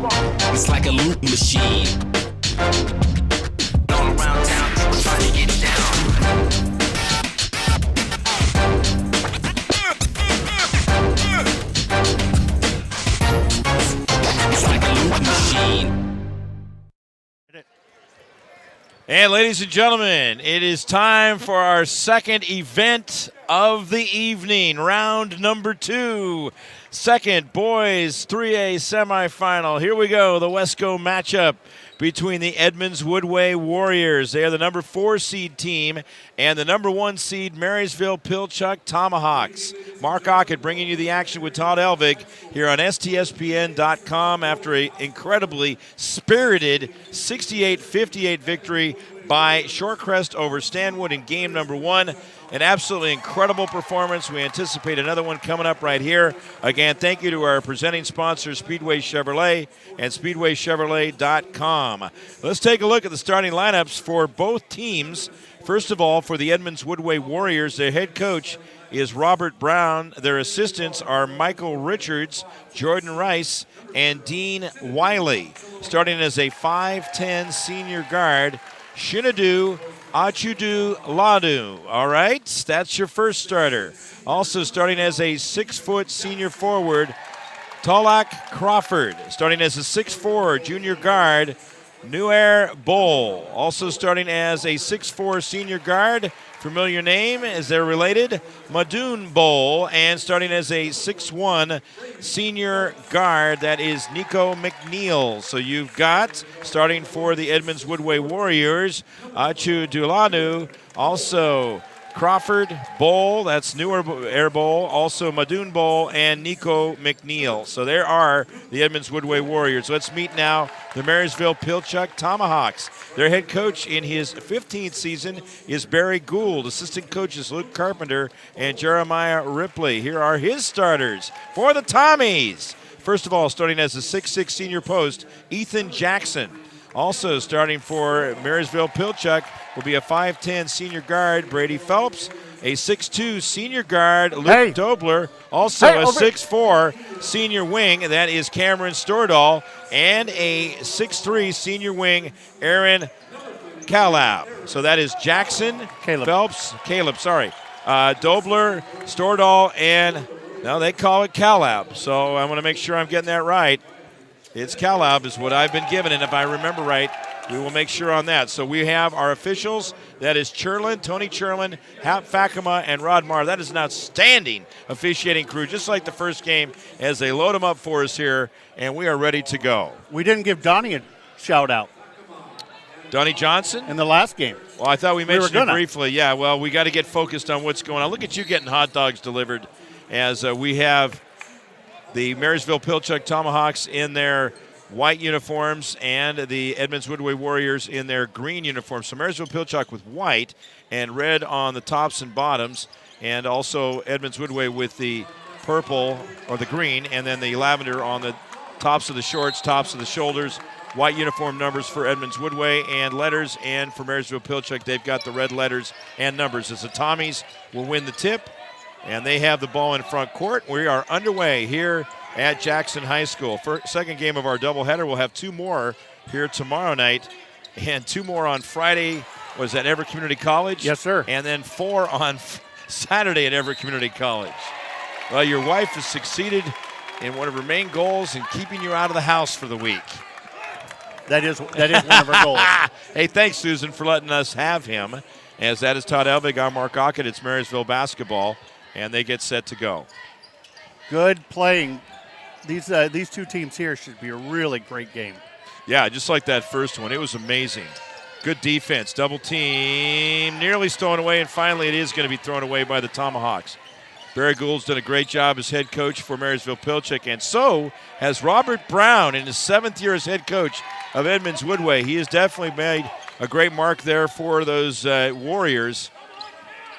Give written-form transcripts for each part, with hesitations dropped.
It's like a loop machine. All around town, people trying to get down. It's like a loop machine. And ladies and gentlemen, it is time for our second event of the evening, round number 2. Second boys 3A semifinal. Here we go, the Wesco matchup between the Edmonds Woodway Warriors. They are the number 4 seed team and the number 1 seed Marysville Pilchuck Tomahawks. Mark Ockett bringing you the action with Todd Elvig here on STSPN.com after an incredibly spirited 68-58 victory by Shorecrest over Stanwood in game number 1. An absolutely incredible performance. We anticipate another one coming up right here. Again, thank you to our presenting sponsor, Speedway Chevrolet and SpeedwayChevrolet.com. Let's take a look at the starting lineups for both teams. First of all, for the Edmonds Woodway Warriors, their head coach is Robert Brown. Their assistants are Michael Richards, Jordan Rice, and Dean Wiley. Starting as a 5'10 senior guard, Shinadu Achudu Ladu. All right, that's your first starter. Also starting as a 6-foot senior forward, Tolak Crawford. Starting as a 6'4 junior guard, Nuair Bowl. Also starting as a 6'4 senior guard, familiar name as they're related, Madoon Bowl. And starting as a 6'1 senior guard, that is Nico McNeil. So you've got, starting for the Edmonds Woodway Warriors, Achu Dulanu, also Crawford Bowl, that's Newer Air Bowl, also Madoon Bowl, and Nico McNeil. So there are the Edmonds Woodway Warriors. Let's meet now the Marysville Pilchuck Tomahawks. Their head coach in his 15th season is Barry Gould. Assistant coaches Luke Carpenter and Jeremiah Ripley. Here are his starters for the Tommies. First of all, starting as a 6'6 senior post, Ethan Jackson. Also starting for Marysville Pilchuck will be a 5'10 senior guard, Brady Phelps, a 6'2 senior guard, Luke Dobler, also a 6'4 senior wing, that is Cameron Stordahl, and a 6'3 senior wing, Aaron Calab. So that is Jackson, Phelps, Dobler, Stordahl, and now they call it Calab. So I want to make sure I'm getting that right. It's Calab is what I've been given, and if I remember right, we will make sure on that. So we have our officials. That is Tony Churlin, Hap Fakama, and Rod Marr. That is an outstanding officiating crew, just like the first game, as they load them up for us here, and we are ready to go. We didn't give Donnie a shout-out. Donnie Johnson? In the last game. Well, I thought we mentioned it briefly. Yeah, well, we got to get focused on what's going on. Look at you getting hot dogs delivered as we have the Marysville Pilchuck Tomahawks in their white uniforms and the Edmonds Woodway Warriors in their green uniforms. So Marysville Pilchuck with white and red on the tops and bottoms, and also Edmonds Woodway with the purple or the green, and then the lavender on the tops of the shorts, tops of the shoulders. White uniform numbers for Edmonds Woodway and letters, and for Marysville Pilchuck, they've got the red letters and numbers. As the Tommies will win the tip, and they have the ball in front court. We are underway here at Jackson High School. Second game of our doubleheader. We'll have 2 more here tomorrow night and 2 more on Friday. Was at Everett Community College? Yes, sir. And then 4 on Saturday at Everett Community College. Well, your wife has succeeded in one of her main goals in keeping you out of the house for the week. That is one of our goals. Hey, thanks, Susan, for letting us have him. As that is Todd Elvig, I'm Mark Ockett. It's Marysville basketball, and they get set to go. Good playing. These two teams here should be a really great game. Yeah, just like that first one. It was amazing. Good defense. Double team. Nearly stolen away, and finally it is going to be thrown away by the Tomahawks. Barry Gould's done a great job as head coach for Marysville Pilchuck, and so has Robert Brown in his 7th year as head coach of Edmonds Woodway. He has definitely made a great mark there for those Warriors.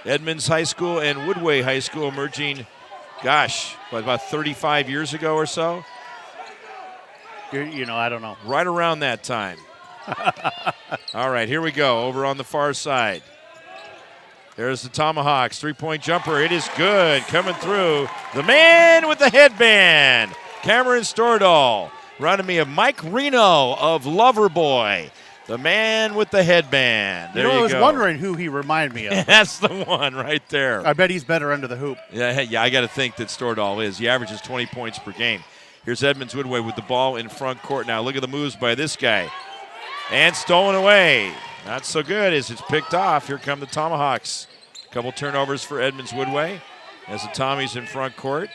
Edmonds High School and Woodway High School merging, about 35 years ago or so? I don't know. Right around that time. All right, here we go, over on the far side. There's the Tomahawks, 3-point jumper. It is good, coming through. The man with the headband, Cameron Stordahl. Reminded me of Mike Reno of Loverboy, the man with the headband. There you go. I was wondering who he reminded me of. That's the one right there. I bet he's better under the hoop. Yeah, I got to think that Stordahl is. He averages 20 points per game. Here's Edmonds Woodway with the ball in front court now. Look at the moves by this guy. And stolen away. Not so good as it's picked off. Here come the Tomahawks. A couple turnovers for Edmonds Woodway as the Tommies in front court.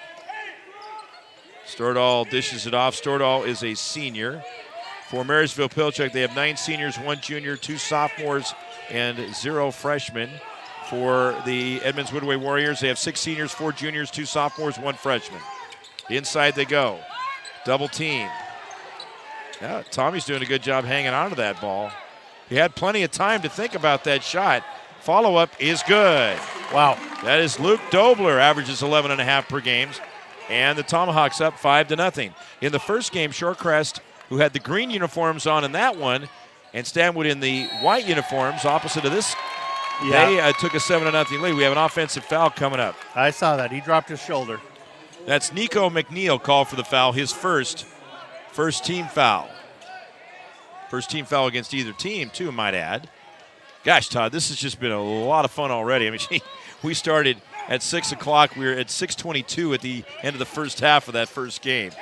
Stordahl dishes it off. Stordahl is a senior. For Marysville Pilchuck, they have 9 seniors, 1 junior, 2 sophomores, and 0 freshmen. For the Edmonds Woodway Warriors, they have 6 seniors, 4 juniors, 2 sophomores, 1 freshman. Inside they go. Double team. Yeah, Tommy's doing a good job hanging on to that ball. He had plenty of time to think about that shot. Follow-up is good. Wow. That is Luke Dobler, averages 11.5 per game. And the Tomahawks up 5-0. In the first game, Shorecrest, who had the green uniforms on in that one, and Stanwood in the white uniforms, opposite of this, they took a 7-0 lead. We have an offensive foul coming up. I saw that. He dropped his shoulder. That's Nico McNeil called for the foul, his first team foul. First team foul against either team, too, might add. Gosh, Todd, this has just been a lot of fun already. I mean, we started at 6 o'clock. We were at 6:22 at the end of the first half of that first game.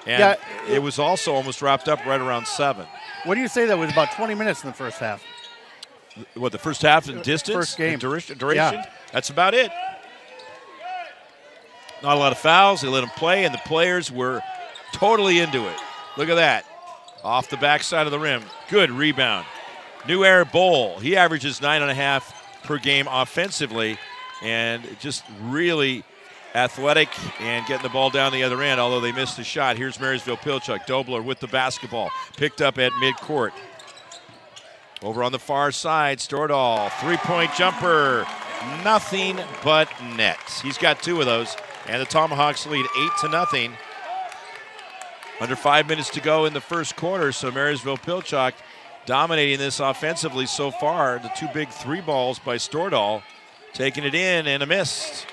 And it was also almost wrapped up right around 7. What do you say that was about 20 minutes in the first half? What, the first half in distance? First game. Duration? Yeah. That's about it. Not a lot of fouls. They let them play, and the players were totally into it. Look at that. Off the backside of the rim. Good rebound. New Air Bowl. He averages 9.5 per game offensively, and just really athletic and getting the ball down the other end, although they missed the shot. Here's Marysville Pilchuck. Dobler with the basketball. Picked up at midcourt. Over on the far side, Stordahl. 3-point jumper. Nothing but net. He's got 2 of those, and the Tomahawks lead 8-0. Under 5 minutes to go in the first quarter, so Marysville Pilchuck dominating this offensively so far. The 2 big 3 balls by Stordahl, taking it in and a miss.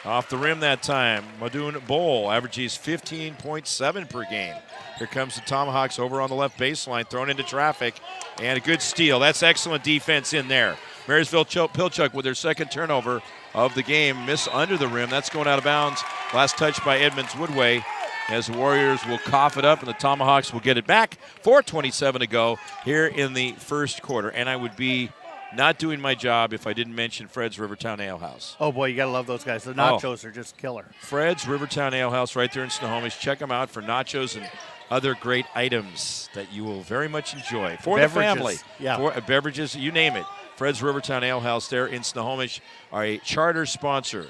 Off the rim that time. Madoon Bowl averages 15.7 per game. Here comes the Tomahawks over on the left baseline, thrown into traffic, and a good steal. That's excellent defense in there. Marysville Pilchuck with their second turnover of the game. Miss under the rim. That's going out of bounds. Last touch by Edmonds Woodway, as the Warriors will cough it up and the Tomahawks will get it back. 4:27 to go here in the first quarter. And I would be not doing my job if I didn't mention Fred's Rivertown Ale House. Oh, boy, you got to love those guys. The nachos are just killer. Fred's Rivertown Ale House right there in Snohomish. Check them out for nachos and other great items that you will very much enjoy. For beverages, the family. Yeah. For beverages, you name it. Fred's Rivertown Ale House there in Snohomish are a charter sponsor.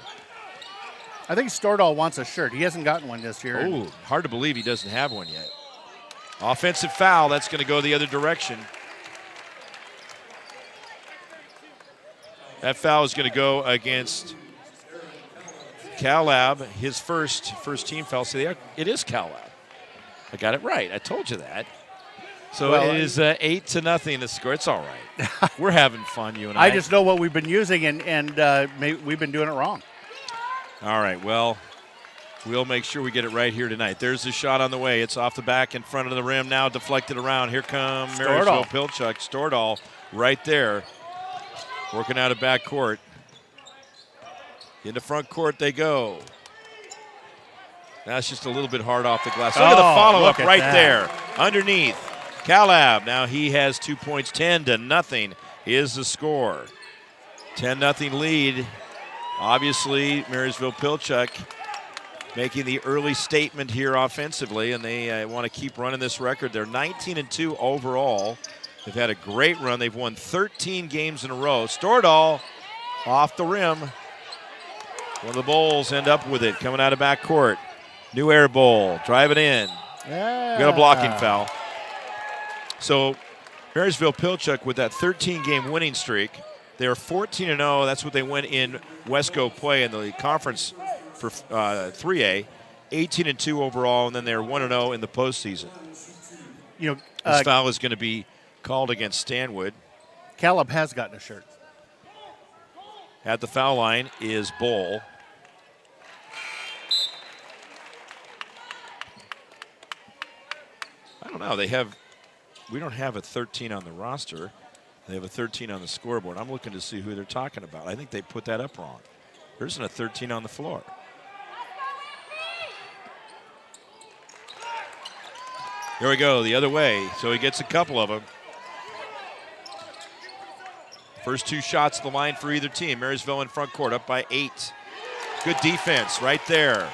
I think Stordahl wants a shirt. He hasn't gotten one this year. Oh, hard to believe he doesn't have one yet. Offensive foul. That's going to go the other direction. That foul is going to go against Calab, his first team foul. So it is Calab. I got it right. I told you that. So it is 8-0 the score. It's all right. We're having fun, you and I. I just know what we've been using, and we've been doing it wrong. All right, well, we'll make sure we get it right here tonight. There's the shot on the way. It's off the back in front of the rim now, deflected around. Here comes Marysville Pilchuck. Stordahl right there, working out of backcourt. Into front court they go. That's just a little bit hard off the glass. Look at the follow-up right there. Underneath. Calab, now he has 2 points. 10-0 is the score. 10-0 lead. Obviously, Marysville Pilchuck making the early statement here offensively, and they want to keep running this record. They're 19-2 overall. They've had a great run. They've won 13 games in a row. Stordahl off the rim. One of the Bulls end up with it coming out of backcourt. New Air Bowl, drive it in. Yeah. Got a blocking foul. So Marysville Pilchuck with that 13-game winning streak. They are 14-0. That's what they went in Wesco play in the conference for 3A. 18-2 overall, and then they're 1-0 in the postseason. You know, this foul is going to be called against Stanwood. Caleb has gotten a shirt. At the foul line is Bowl. no, we don't have a 13 on the roster. They have a 13 on the scoreboard. I'm looking to see who they're talking about. I think they put that up wrong. There isn't a 13 on the floor. Here we go, the other way. So he gets a couple of them. First 2 shots at the line for either team. Marysville in front court, up by 8. Good defense right there.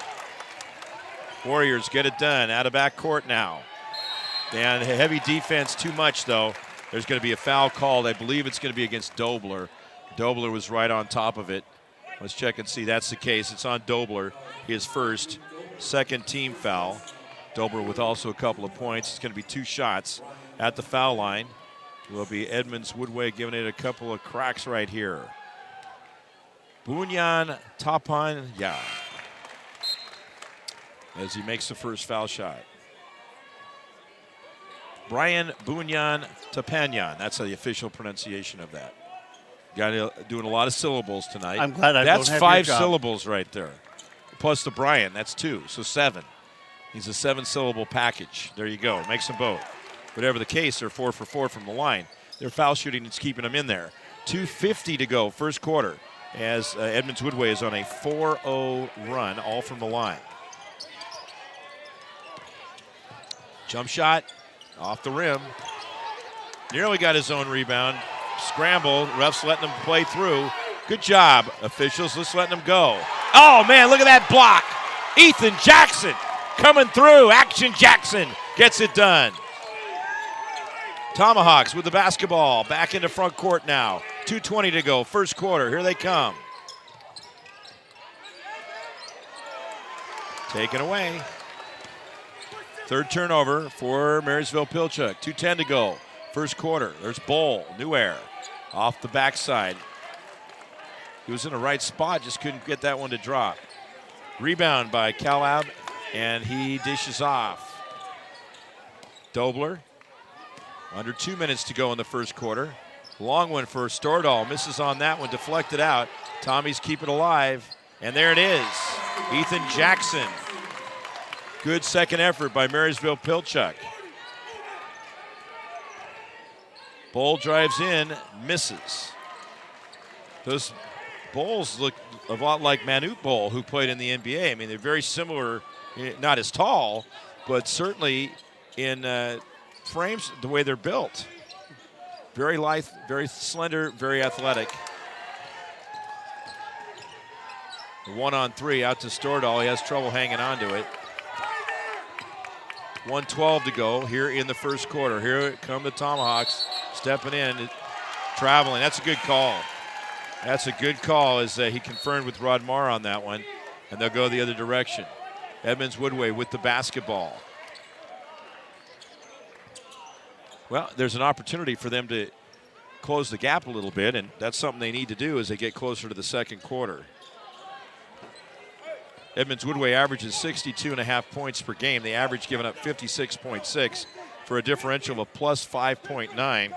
Warriors get it done out of back court now. And heavy defense too much, though. There's going to be a foul called. I believe it's going to be against Dobler. Dobler was right on top of it. Let's check and see. That's the case. It's on Dobler. His first, second team foul. Dobler with also a couple of points. It's going to be 2 shots at the foul line. Will be Edmonds Woodway giving it a couple of cracks right here. Bunyan Tapan, as he makes the first foul shot. Brian Bunyan Tapanyan. That's the official pronunciation of that. Guy doing a lot of syllables tonight. I'm glad I That's don't have 5 your job. syllables right there. Plus the Brian, that's 2, so 7. He's a 7-syllable package. There you go. Makes them both. Whatever the case, they're 4 for 4 from the line. Their foul shooting is keeping them in there. 2:50 to go, first quarter, as Edmonds Woodway is on a 4-0 run, all from the line. Jump shot. Off the rim. Nearly got his own rebound. Scramble. Refs letting him play through. Good job, officials. Let's let him go. Oh, man, look at that block. Ethan Jackson coming through. Action Jackson gets it done. Tomahawks with the basketball. Back into front court now. 2:20 to go. First quarter. Here they come. Taken away. Third turnover for Marysville Pilchuck. 2:10 to go. First quarter. There's Bowl. New air. Off the backside. He was in the right spot. Just couldn't get that one to drop. Rebound by Calab. And he dishes off. Dobler. Under 2 minutes to go in the first quarter. Long one for Stordahl. Misses on that one. Deflected out. Tommy's keep it alive. And there it is. Ethan Jackson. Good second effort by Marysville Pilchuck. Bowl drives in, misses. Those Bowls look a lot like Manute Bol, who played in the NBA. I mean, they're very similar, not as tall, but certainly in frames, the way they're built. Very lithe, very slender, very athletic. 1-on-3 out to Stordahl. He has trouble hanging on to it. 1:12 to go here in the first quarter. Here come the Tomahawks stepping in, traveling. That's a good call. That's a good call as he confirmed with Rod Marr on that one, and they'll go the other direction. Edmonds Woodway with the basketball. Well, there's an opportunity for them to close the gap a little bit, and that's something they need to do as they get closer to the second quarter. Edmonds Woodway averages 62.5 points per game. They average giving up 56.6 for a differential of plus 5.9.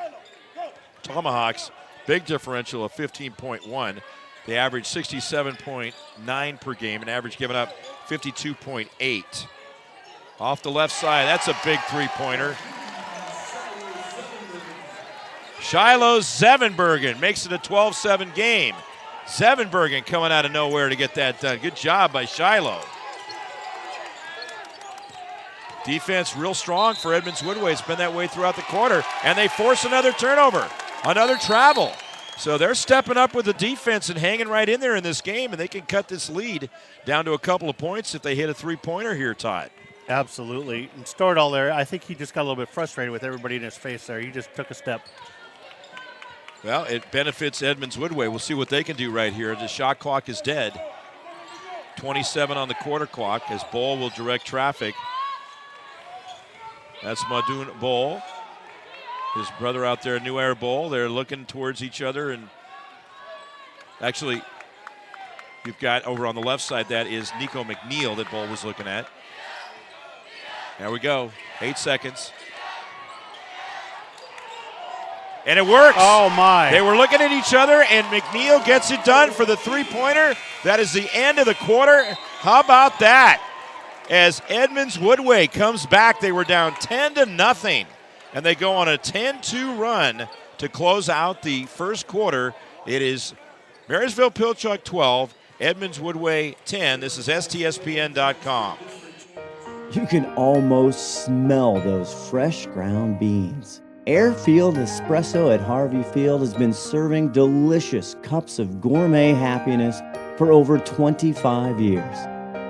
Tomahawks, big differential of 15.1. They average 67.9 per game and average giving up 52.8. Off the left side, that's a big three-pointer. Shiloh Zevenbergen makes it a 12-7 game. Zevenbergen coming out of nowhere to get that done. Good job by Shiloh. Defense real strong for Edmonds Woodway. It's been that way throughout the quarter. And they force another turnover, another travel. So they're stepping up with the defense and hanging right in there in this game, and they can cut this lead down to a couple of points if they hit a three-pointer here, Todd. Absolutely. And Stordahl there, I think he just got a little bit frustrated with everybody in his face there. He just took a step. Well, it benefits Edmonds Woodway. We'll see what they can do right here. The shot clock is dead. 27 on the quarter clock as Bowl will direct traffic. That's Madoun Bowl. His brother out there, New Air Bowl. They're looking towards each other. And actually, you've got over on the left side, that is Nico McNeil that Bowl was looking at. There we go. 8 seconds. And it works. Oh, my. They were looking at each other, and McNeil gets it done for the three-pointer. That is the end of the quarter. How about that? as Edmonds Woodway comes back. They were down 10-0, and they go on a 10-2 run to close out the first quarter. It is Marysville Pilchuck 12, Edmonds Woodway 10. This is STSPN.com. You can almost smell those fresh ground beans. Airfield Espresso at Harvey Field has been serving delicious cups of gourmet happiness for over 25 years.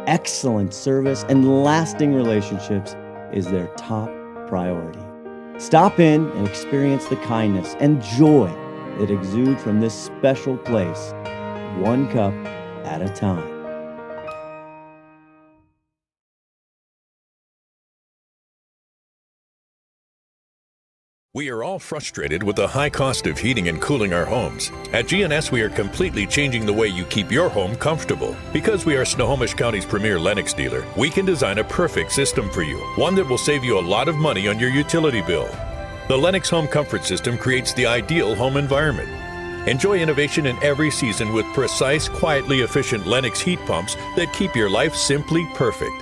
Excellent service and lasting relationships is their top priority. Stop in and experience the kindness and joy that exude from this special place, one cup at a time. We are all frustrated with the high cost of heating and cooling our homes. At GNS, we are completely changing the way you keep your home comfortable. Because we are Snohomish County's premier Lennox dealer, we can design a perfect system for you, one that will save you a lot of money on your utility bill. The Lennox Home Comfort System creates the ideal home environment. Enjoy innovation in every season with precise, quietly efficient Lennox heat pumps that keep your life simply perfect.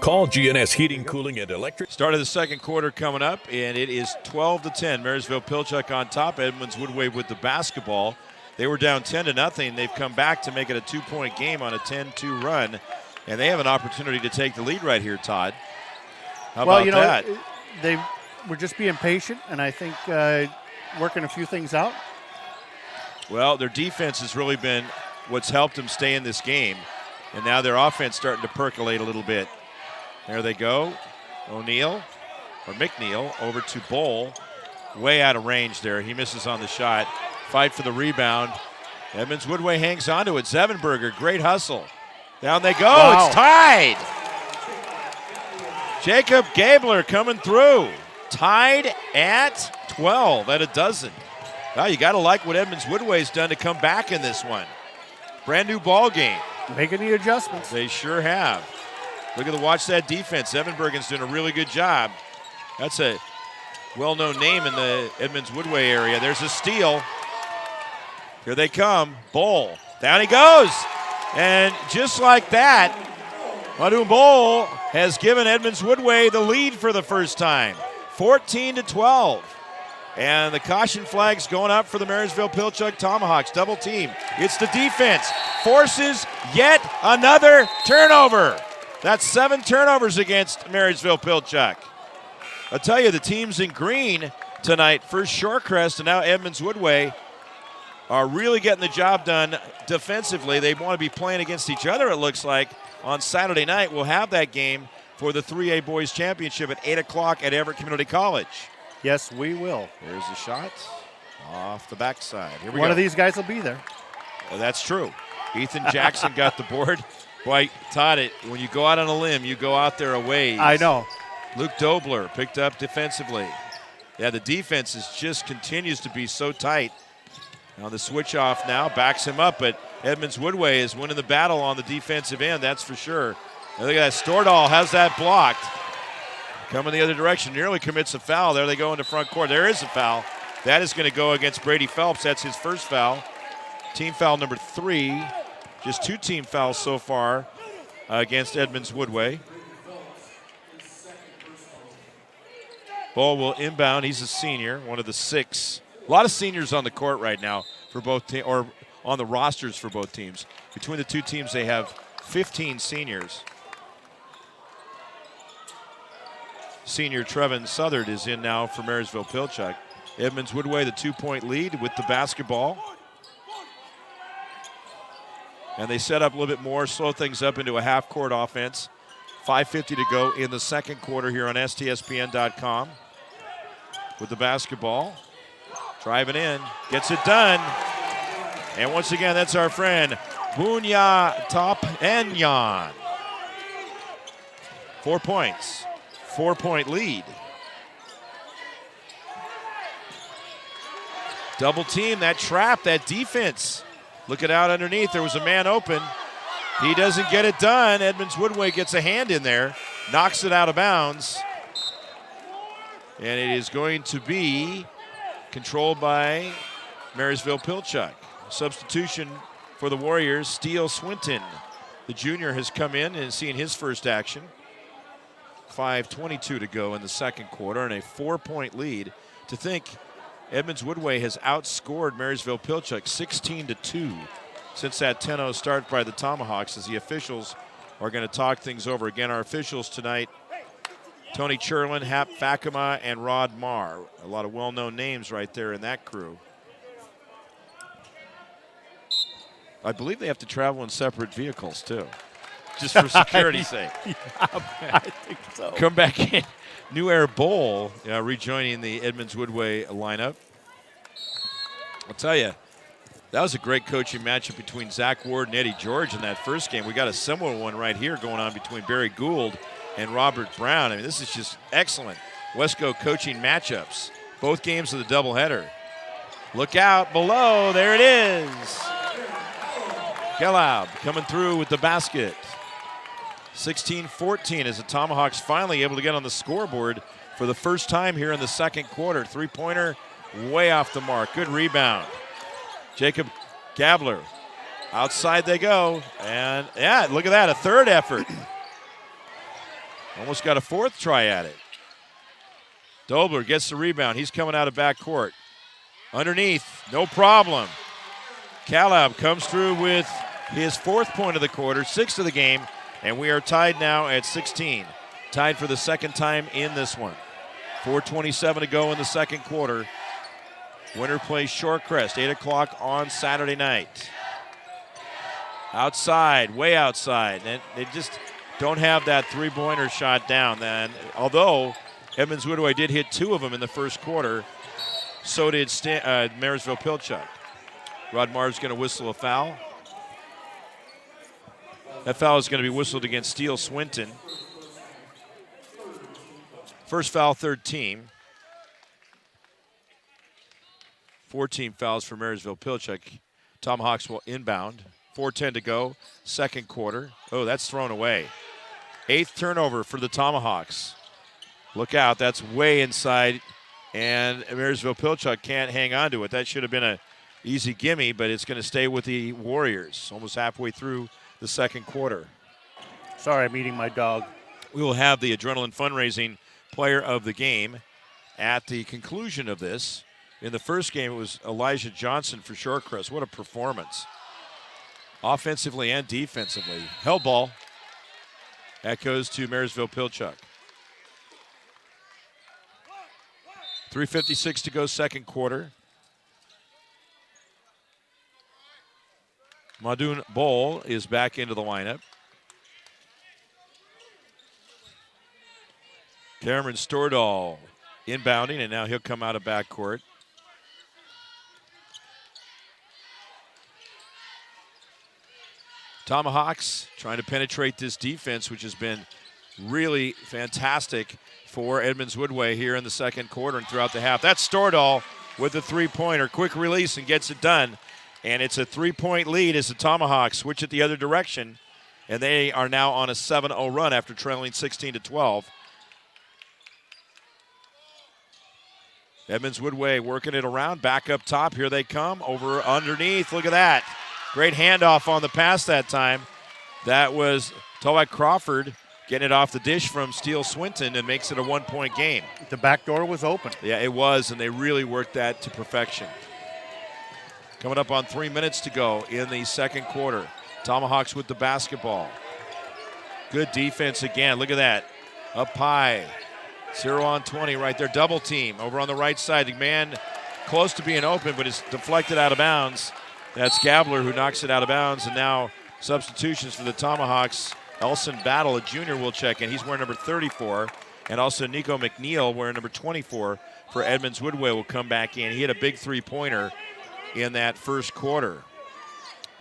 Call GNS Heating, Cooling, and Electric. Start of the second quarter coming up, and it is 12-10. Marysville Pilchuck on top. Edmonds Woodway with the basketball. They were down 10-0. They've come back to make it a 2-point game on a 10-2 run, and they have an opportunity to take the lead right here, Todd. How about that? They were just being patient, and I think working a few things out. Well, their defense has really been what's helped them stay in this game, and now their offense starting to percolate a little bit. There they go. McNeil over to Bowl. Way out of range there. He misses on the shot. Fight for the rebound. Edmonds Woodway hangs on to it. Zevenberger, great hustle. Down they go. Wow. It's tied. Jacob Gabler coming through. Tied at 12 at a dozen. Well, you got to like what Edmonds Woodway's done to come back in this one. Brand new ball game. Making the adjustments. They sure have. Watch that defense. Zevenbergen's doing a really good job. That's a well-known name in the Edmonds Woodway area. There's a steal. Here they come. Bowl. Down he goes. And just like that, Madhu Bowl has given Edmonds Woodway the lead for the first time. 14-12. And the caution flag's going up for the Marysville Pilchuck Tomahawks. Double team. It's the defense. Forces yet another turnover. That's 7 turnovers against Marysville Pilchuck. I'll tell you, the teams in green tonight, first Shorecrest and now Edmonds Woodway, are really getting the job done defensively. They want to be playing against each other, it looks like. On Saturday night, we'll have that game for the 3A Boys Championship at 8 o'clock at Everett Community College. Yes, we will. There's the shot off the backside. Here we go. One of these guys will be there. Well, that's true. Ethan Jackson got the board. Boy, Todd, when you go out on a limb, you go out there a ways. I know. Luke Dobler picked up defensively. Yeah, the defense just continues to be so tight. Now the switch off now backs him up, but Edmonds Woodway is winning the battle on the defensive end, that's for sure. Now look at that. Stordahl has that blocked. Coming the other direction, nearly commits a foul. There they go into front court. There is a foul. That is going to go against Brady Phelps. That's his first foul. Team foul number 3. Just 2 team fouls so far against Edmonds Woodway. Ball will inbound. He's a senior, one of the 6. A lot of seniors on the court right now for both teams, or on the rosters for both teams. Between the two teams, they have 15 seniors. Senior Trevin Southard is in now for Marysville Pilchuck. Edmonds Woodway, the 2-point lead with the basketball. And they set up a little bit more, slow things up into a half-court offense. 5:50 to go in the second quarter here on STSPN.com. With the basketball. Driving in, gets it done. And once again, that's our friend, Bunya Top-Enyan. 4 points, 4-point lead. Double team, that trap, that defense. Looking out underneath, there was a man open. He doesn't get it done. Edmonds Woodway gets a hand in there, knocks it out of bounds. And it is going to be controlled by Marysville Pilchuck. Substitution for the Warriors, Steele Swinton. The junior has come in and seen his first action. 5:22 to go in the second quarter and a 4-point lead. To think Edmonds Woodway has outscored Marysville Pilchuck 16-2 since that 10-0 start by the Tomahawks, as the officials are going to talk things over. Again, our officials tonight, Tony Cherlin, Hap Fakema, and Rod Marr. A lot of well-known names right there in that crew. I believe they have to travel in separate vehicles, too, just for security's sake. I think so. Come back in. New Air Bowl rejoining the Edmonds Woodway lineup. I'll tell you, that was a great coaching matchup between Zach Ward and Eddie George in that first game. We got a similar one right here going on between Barry Gould and Robert Brown. I mean, this is just excellent Westco coaching matchups. Both games of the doubleheader. Look out below. There it is. Gelab coming through with the basket. 16-14 as the Tomahawks finally able to get on the scoreboard for the first time here in the second quarter. Three-pointer way off the mark. Good rebound. Jacob Gabler. Outside they go. And, yeah, look at that, a third effort. Almost got a fourth try at it. Dobler gets the rebound. He's coming out of backcourt. Underneath, no problem. Calab comes through with his 4th point of the quarter, 6th of the game, and we are tied now at 16. Tied for the second time in this one. 4:27 to go in the second quarter. Winner plays Shorecrest, 8 o'clock on Saturday night. Outside, way outside. And they just don't have that three-pointer shot down. Then, although Edmonds Woodway did hit 2 of them in the first quarter, so did Marysville Pilchuck. Rod Marr's going to whistle a foul. That foul is going to be whistled against Steele Swinton. First foul, third team. 14 fouls for Marysville Pilchuck. Tomahawks will inbound. 4:10 to go, second quarter. Oh, that's thrown away. 8th turnover for the Tomahawks. Look out, that's way inside, and Marysville Pilchuck can't hang on to it. That should have been an easy gimme, but it's going to stay with the Warriors almost halfway through the second quarter. Sorry, I'm eating my dog. We will have the Adrenaline Fundraising Player of the Game at the conclusion of this. In the first game, it was Elijah Johnson for Shorecrest. What a performance. Offensively and defensively. Held ball. That goes to Marysville Pilchuck. 3:56 to go, second quarter. Madun Bowl is back into the lineup. Cameron Stordahl inbounding, and now he'll come out of backcourt. Tomahawks trying to penetrate this defense, which has been really fantastic for Edmonds Woodway here in the second quarter and throughout the half. That's Stordahl with the three-pointer. Quick release and gets it done. And it's a 3-point lead as the Tomahawks switch it the other direction. And they are now on a 7-0 run after trailing 16-12. Edmonds Woodway working it around. Back up top. Here they come. Over underneath. Look at that. Great handoff on the pass that time. That was Towak Crawford getting it off the dish from Steele Swinton and makes it a 1-point game. The back door was open. Yeah, it was, and they really worked that to perfection. Coming up on 3 minutes to go in the second quarter. Tomahawks with the basketball. Good defense again. Look at that. Up high. 0 on 20 right there. Double team over on the right side. The man close to being open, but it's deflected out of bounds. That's Gabler who knocks it out of bounds. And now substitutions for the Tomahawks. Elson Battle, a junior, will check in. He's wearing number 34. And also Nico McNeil, wearing number 24 for Edmonds Woodway, will come back in. He had a big three-pointer in that first quarter.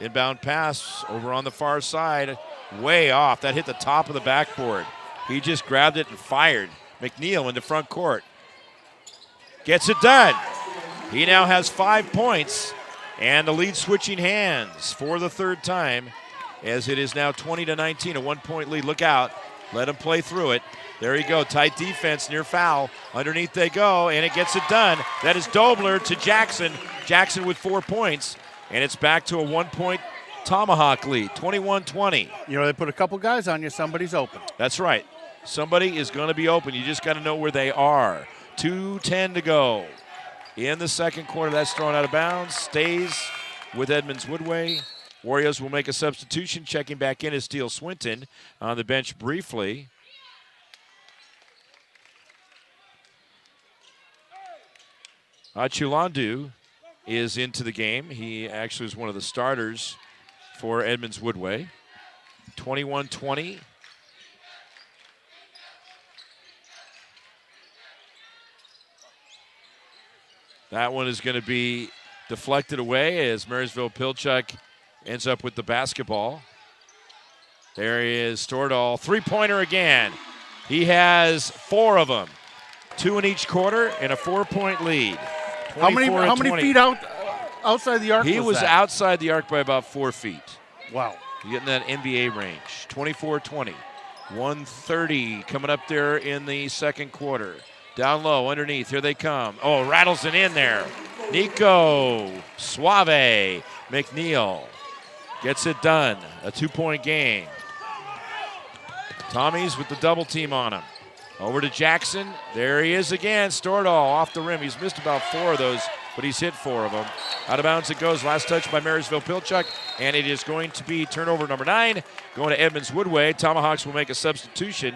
Inbound pass over on the far side. Way off. That hit the top of the backboard. He just grabbed it and fired. McNeil into front court. Gets it done. He now has 5 points. And the lead switching hands for the third time as it is now 20-19, a 1-point lead. Look out. Let him play through it. There you go. Tight defense near foul. Underneath they go, and it gets it done. That is Dobler to Jackson. Jackson with 4 points, and it's back to a 1-point Tomahawk lead, 21-20. You know, they put a couple guys on you, somebody's open. That's right. Somebody is going to be open. You just got to know where they are. 2:10 to go in the second quarter. That's thrown out of bounds. Stays with Edmonds Woodway. Warriors will make a substitution. Checking back in is Steele Swinton on the bench briefly. Chulandu is into the game. He actually was one of the starters for Edmonds Woodway. 21-20. That one is going to be deflected away as Marysville Pilchuck ends up with the basketball. There he is, Stordahl, three-pointer again. He has 4 of them, 2 in each quarter, and a 4-point lead. How many feet outside the arc? He was that? outside the arc by about 4 feet. Wow. You're getting that NBA range. 24-20. 1:30 coming up there in the second quarter. Down low, underneath. Here they come. Oh, rattles it in there. Nico Suave McNeil gets it done. A 2-point game. Tommy's with the double team on him. Over to Jackson. There he is again. Stordahl off the rim. He's missed about 4 of those, but he's hit 4 of them. Out of bounds it goes. Last touch by Marysville Pilchuck, and it is going to be turnover number 9. Going to Edmonds Woodway. Tomahawks will make a substitution.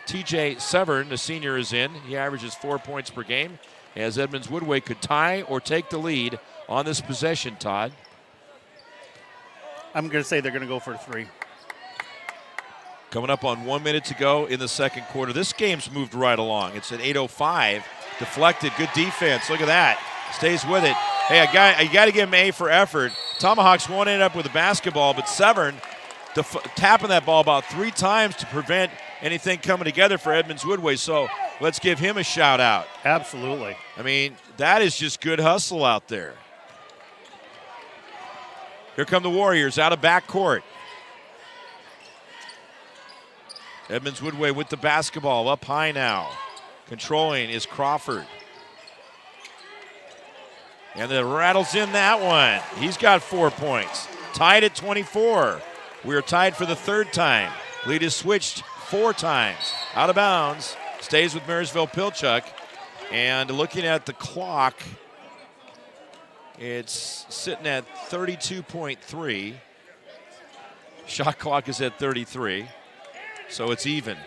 TJ Severn, the senior, is in. He averages 4 points per game, as Edmonds Woodway could tie or take the lead on this possession, Todd. I'm going to say they're going to go for 3. Coming up on 1 minute to go in the second quarter. This game's moved right along. It's at 8:05. Deflected. Good defense. Look at that. Stays with it. Hey, you got to give him A for effort. Tomahawks won't end up with the basketball, but Severn tapping that ball about 3 times to prevent anything coming together for Edmonds Woodway. So let's give him a shout out. Absolutely. I mean, that is just good hustle out there. Here come the Warriors out of backcourt. Edmonds Woodway with the basketball up high now. Controlling is Crawford. And then rattles in that one. He's got 4 points. Tied at 24. We are tied for the 3rd time. Lead is switched 4 times. Out of bounds. Stays with Marysville Pilchuck. And looking at the clock, it's sitting at 32.3. Shot clock is at 33. So it's even.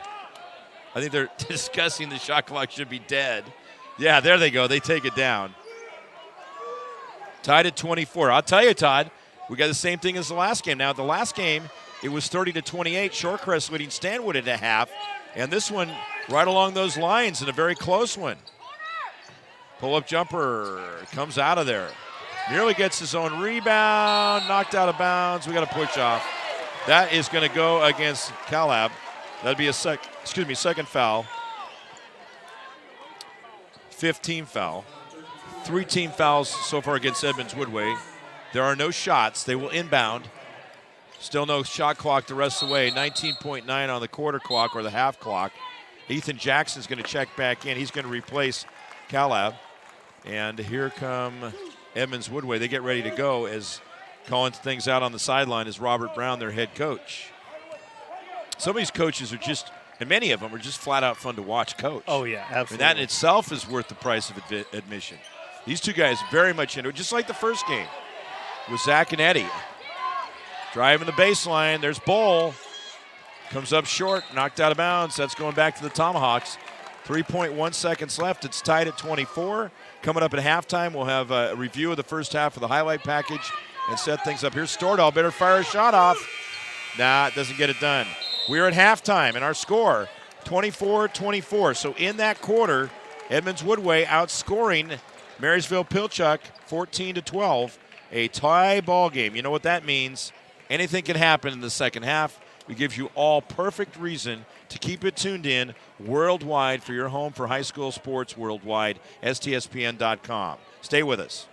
I think they're discussing the shot clock should be dead. Yeah, there they go. They take it down. Tied at 24. I'll tell you, Todd, we got the same thing as the last game. Now, the last game, it was 30-28. Shorecrest leading Stanwood at a half. And this one, right along those lines, and a very close one. Pull-up jumper comes out of there. Nearly gets his own rebound. Knocked out of bounds. We got a push off. That is going to go against Calab. That'd be a second foul. 15 foul. 3 team fouls so far against Edmonds Woodway. There are no shots. They will inbound. Still no shot clock the rest of the way. 19.9 on the quarter clock or the half clock. Ethan Jackson's going to check back in. He's going to replace Calab. And here come Edmonds Woodway. They get ready to go as calling things out on the sideline is Robert Brown, their head coach. Some of these coaches are just, and many of them are just flat out fun to watch coach. Oh, yeah, absolutely. And that in itself is worth the price of admission. These 2 guys very much into it, just like the first game with Zach and Eddie. Driving the baseline, there's Bull. Comes up short, knocked out of bounds. That's going back to the Tomahawks. 3.1 seconds left. It's tied at 24. Coming up at halftime, we'll have a review of the first half of the highlight package and set things up. Here's Stordahl, better fire a shot off. Nah, it doesn't get it done. We're at halftime, and our score, 24-24. So in that quarter, Edmonds Woodway outscoring Marysville Pilchuck 14-12. A tie ball game. You know what that means. Anything can happen in the second half. We give you all perfect reason to keep it tuned in worldwide for your home for high school sports worldwide, STSPN.com. Stay with us.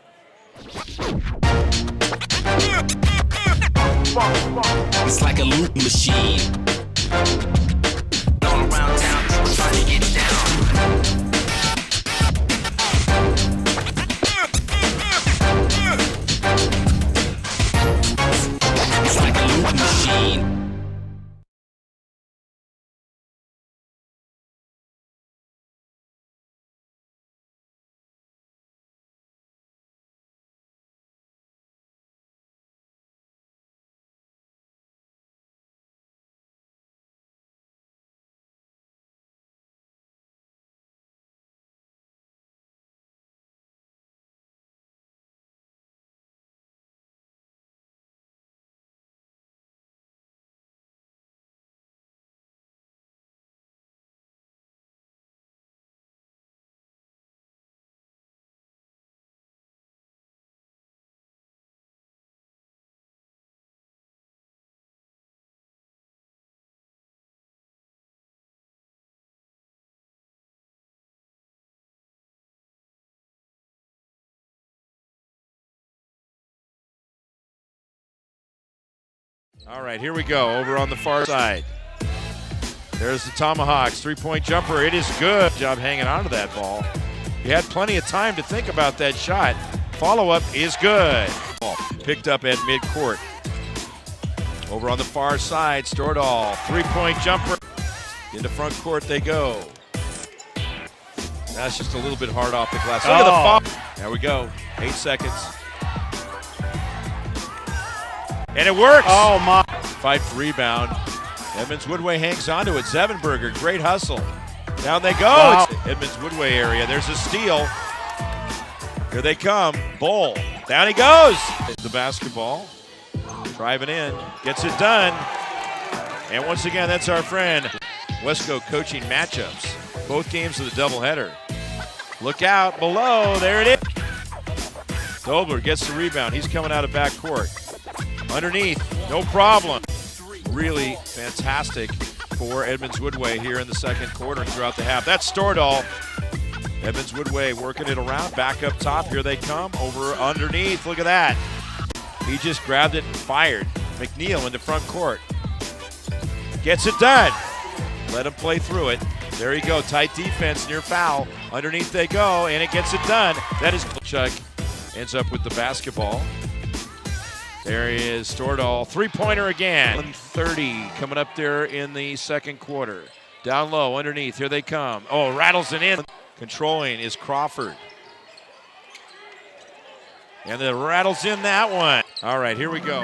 It's like a loot machine. All right, here we go. Over on the far side. There's the Tomahawks. Three-point jumper. It is good. Job hanging on to that ball. He had plenty of time to think about that shot. Follow-up is good. Ball picked up at midcourt. Over on the far side, Stordahl. Three-point jumper. Into front court they go. That's just a little bit hard off the glass. Look at the fall. There we go. 8 seconds. And it works. Oh, my. Fight for rebound. Edmonds Woodway hangs on to it. Zevenberger, great hustle. Down they go. Wow. It's Edmonds Woodway area. There's a steal. Here they come. Bull. Down he goes. The basketball. Driving in. Gets it done. And once again, that's our friend. Wesco coaching matchups. Both games of the doubleheader. Look out below. There it is. Dobler gets the rebound. He's coming out of backcourt. Underneath. No problem. Really fantastic for Edmonds Woodway here in the second quarter and throughout the half. That's Stordahl. Edmonds Woodway working it around. Back up top. Here they come. Over underneath. Look at that. He just grabbed it and fired. McNeil into front court. Gets it done. Let him play through it. There you go. Tight defense near foul. Underneath they go, and it gets it done. That is Pilchuck. Ends up with the basketball. There he is, Stordahl. Three-pointer again. 1:30 coming up there in the second quarter. Down low, underneath. Here they come. Oh, rattles it in. Controlling is Crawford. And then rattles in that one. All right, here we go.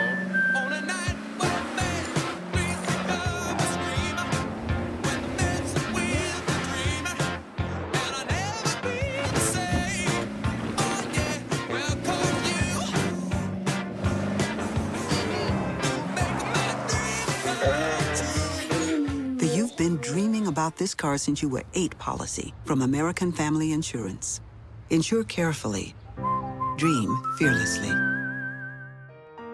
You've been dreaming about this car since you were 8 policy from American Family Insurance. Insure carefully. Dream fearlessly.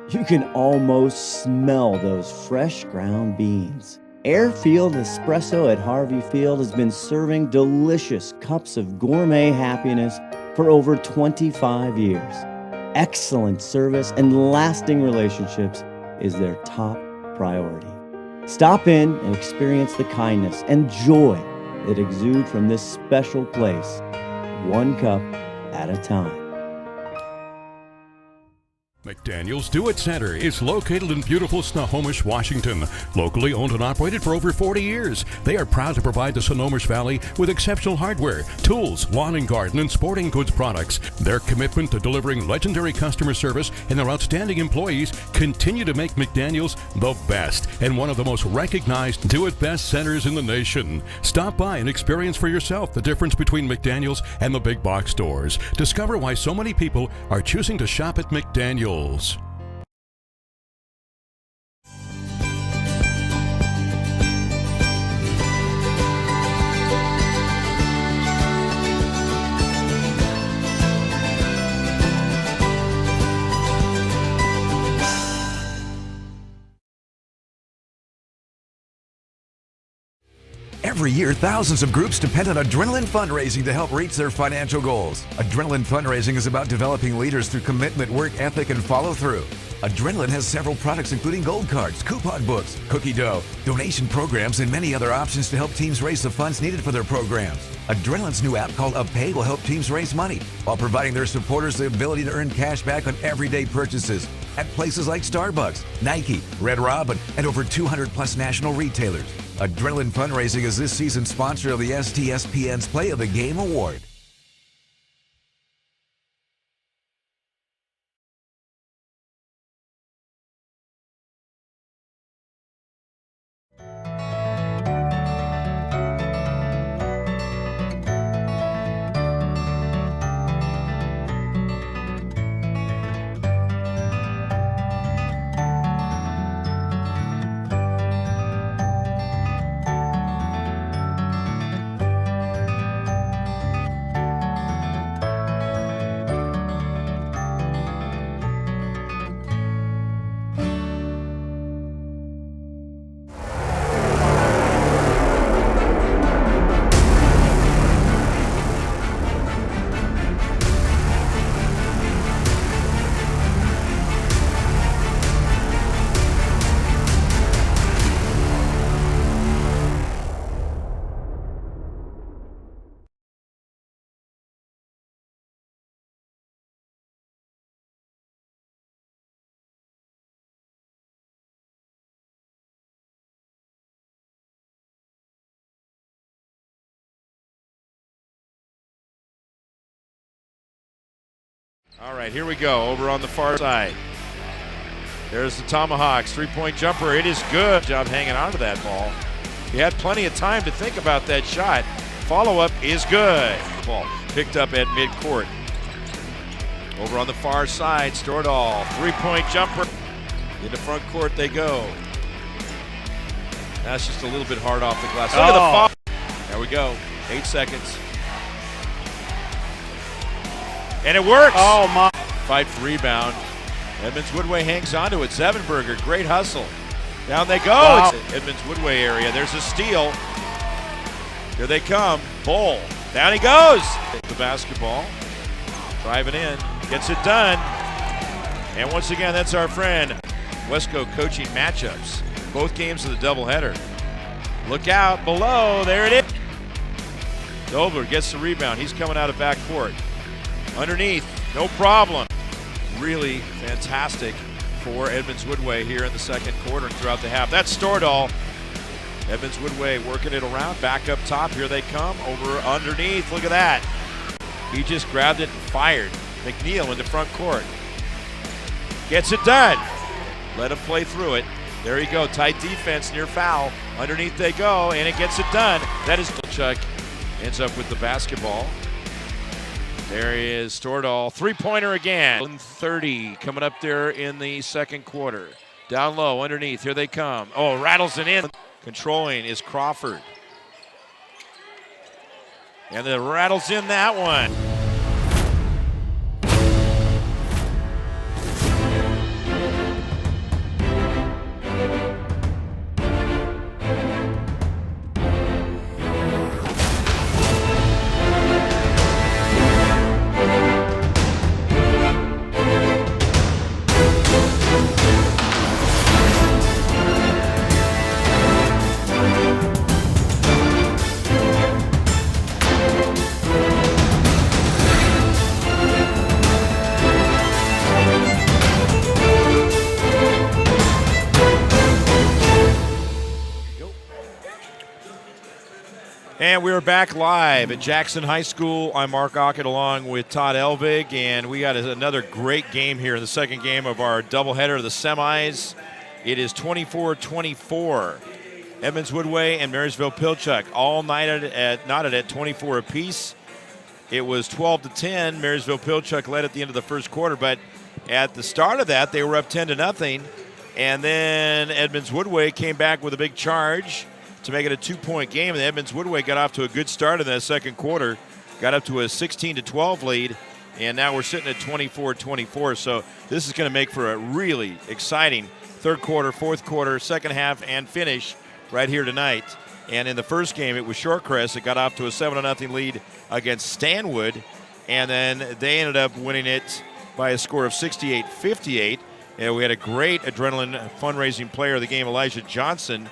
You can almost smell those fresh ground beans. Airfield Espresso at Harvey Field has been serving delicious cups of gourmet happiness for over 25 years. Excellent service and lasting relationships is their top priority. Stop in and experience the kindness and joy that exude from this special place, one cup at a time. McDaniel's Do-It Center is located in beautiful Snohomish, Washington. Locally owned and operated for over 40 years, they are proud to provide the Snohomish Valley with exceptional hardware, tools, lawn and garden, and sporting goods products. Their commitment to delivering legendary customer service and their outstanding employees continue to make McDaniel's the best and one of the most recognized Do-It-Best centers in the nation. Stop by and experience for yourself the difference between McDaniel's and the big box stores. Discover why so many people are choosing to shop at McDaniel's. Every year, thousands of groups depend on Adrenaline Fundraising to help reach their financial goals. Adrenaline Fundraising is about developing leaders through commitment, work ethic, and follow-through. Adrenaline has several products including gold cards, coupon books, cookie dough, donation programs, and many other options to help teams raise the funds needed for their programs. Adrenaline's new app called UpPay will help teams raise money while providing their supporters the ability to earn cash back on everyday purchases at places like Starbucks, Nike, Red Robin, and over 200 plus national retailers. Adrenaline Fundraising is this season's sponsor of the STSPN's Play of the Game Award. All right, here we go, over on the far side. There's the Tomahawks, three-point jumper. It is good. Job hanging on to that ball. He had plenty of time to think about that shot. Follow-up is good. Ball picked up at midcourt. Over on the far side, Stordahl, three-point jumper. Into front court they go. That's just a little bit hard off the glass. Look at the foul. There we go, 8 seconds. And it works. Oh, my. Fight for rebound. Edmonds Woodway hangs onto it. Zevenberger, great hustle. Down they go. Wow. It's Edmonds Woodway area. There's a steal. Here they come. Bull. Down he goes. The basketball. Driving in. Gets it done. And once again, that's our friend. Wesco coaching matchups. Both games of the doubleheader. Look out below. There it is. Dobler gets the rebound. He's coming out of backcourt. Underneath. No problem. Really fantastic for Edmonds Woodway here in the second quarter and throughout the half. That's Stordahl. Edmonds Woodway working it around. Back up top. Here they come. Over underneath. Look at that. He just grabbed it and fired. McNeil in the front court. Gets it done. Let him play through it. There you go. Tight defense near foul. Underneath they go, and it gets it done. That is Pilchuck. Ends up with the basketball. There he is, Stordahl, three-pointer again. 30 coming up there in the second quarter. Down low, underneath, here they come. Oh, rattles it in. Controlling is Crawford. And the rattles in that one. And we're back live at Jackson High School. I'm Mark Ockett along with Todd Elvig, and we got another great game here in the second game of our doubleheader of the semis. It is 24-24. Edmonds Woodway and Marysville Pilchuck all knotted at 24 apiece. It was 12-10. Marysville Pilchuck led at the end of the first quarter, but at the start of that, they were up 10-0, and then Edmonds Woodway came back with a big charge to make it a 2-point game, and Edmonds Woodway got off to a good start in that second quarter, got up to a 16-12 lead, and now we're sitting at 24-24. So this is going to make for a really exciting third quarter, fourth quarter, second half, and finish right here tonight. And in the first game, it was Shorecrest. It got off to a 7-0 lead against Stanwood, and then they ended up winning it by a score of 68-58. And we had a great adrenaline fundraising player of the game, Elijah Johnson,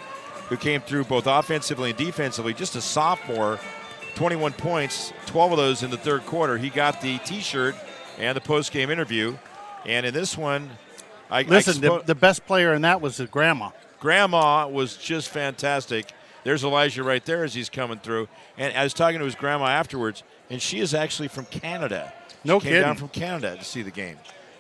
who came through both offensively and defensively. Just a sophomore, 21 points, 12 of those in the third quarter. He got the T-shirt and the post-game interview. And in this one, the best player in that was the grandma. Grandma was just fantastic. There's Elijah right there as he's coming through. And I was talking to his grandma afterwards, and she is actually from Canada. No kidding. Came down from Canada to see the game.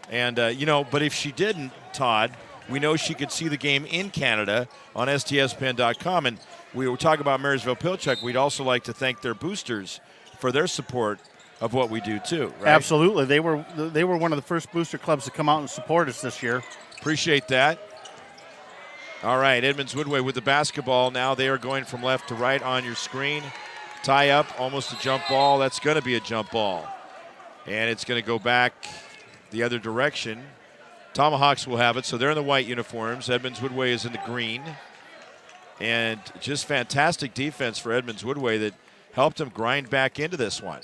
And, but if she didn't, Todd, we know she could see the game in Canada on STSPN.com. And we were talking about Marysville Pilchuck. We'd also like to thank their boosters for their support of what we do, too. Right? Absolutely. They were one of the first booster clubs to come out and support us this year. Appreciate that. All right, Edmonds Woodway with the basketball. Now they are going from left to right on your screen. Tie up, almost a jump ball. That's going to be a jump ball. And it's going to go back the other direction. Tomahawks will have it, so they're in the white uniforms. Edmonds Woodway is in the green. And just fantastic defense for Edmonds Woodway that helped him grind back into this one.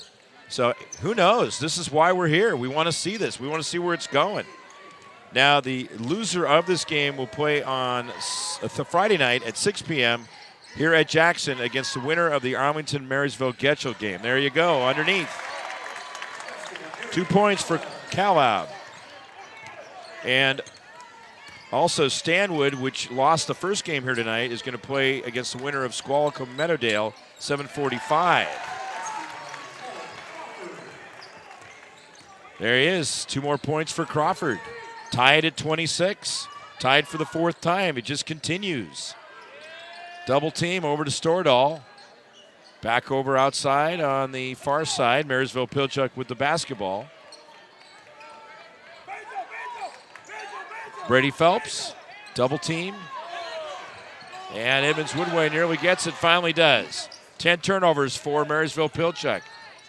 So who knows? This is why we're here. We want to see this. We want to see where it's going. Now the loser of this game will play on Friday night at 6 p.m. here at Jackson against the winner of the Arlington-Marysville-Getchell game. There you go, underneath. 2 points for Calab. And also Stanwood, which lost the first game here tonight, is going to play against the winner of Squalica Meadowdale, 7:45. There he is. 2 more points for Crawford. Tied at 26. Tied for the 4th time. It just continues. Double team over to Stordahl. Back over outside on the far side. Marysville Pilchuck with the basketball. Brady Phelps, double team. And Edmonds Woodway nearly gets it, finally does. 10 turnovers for Marysville Pilchuck.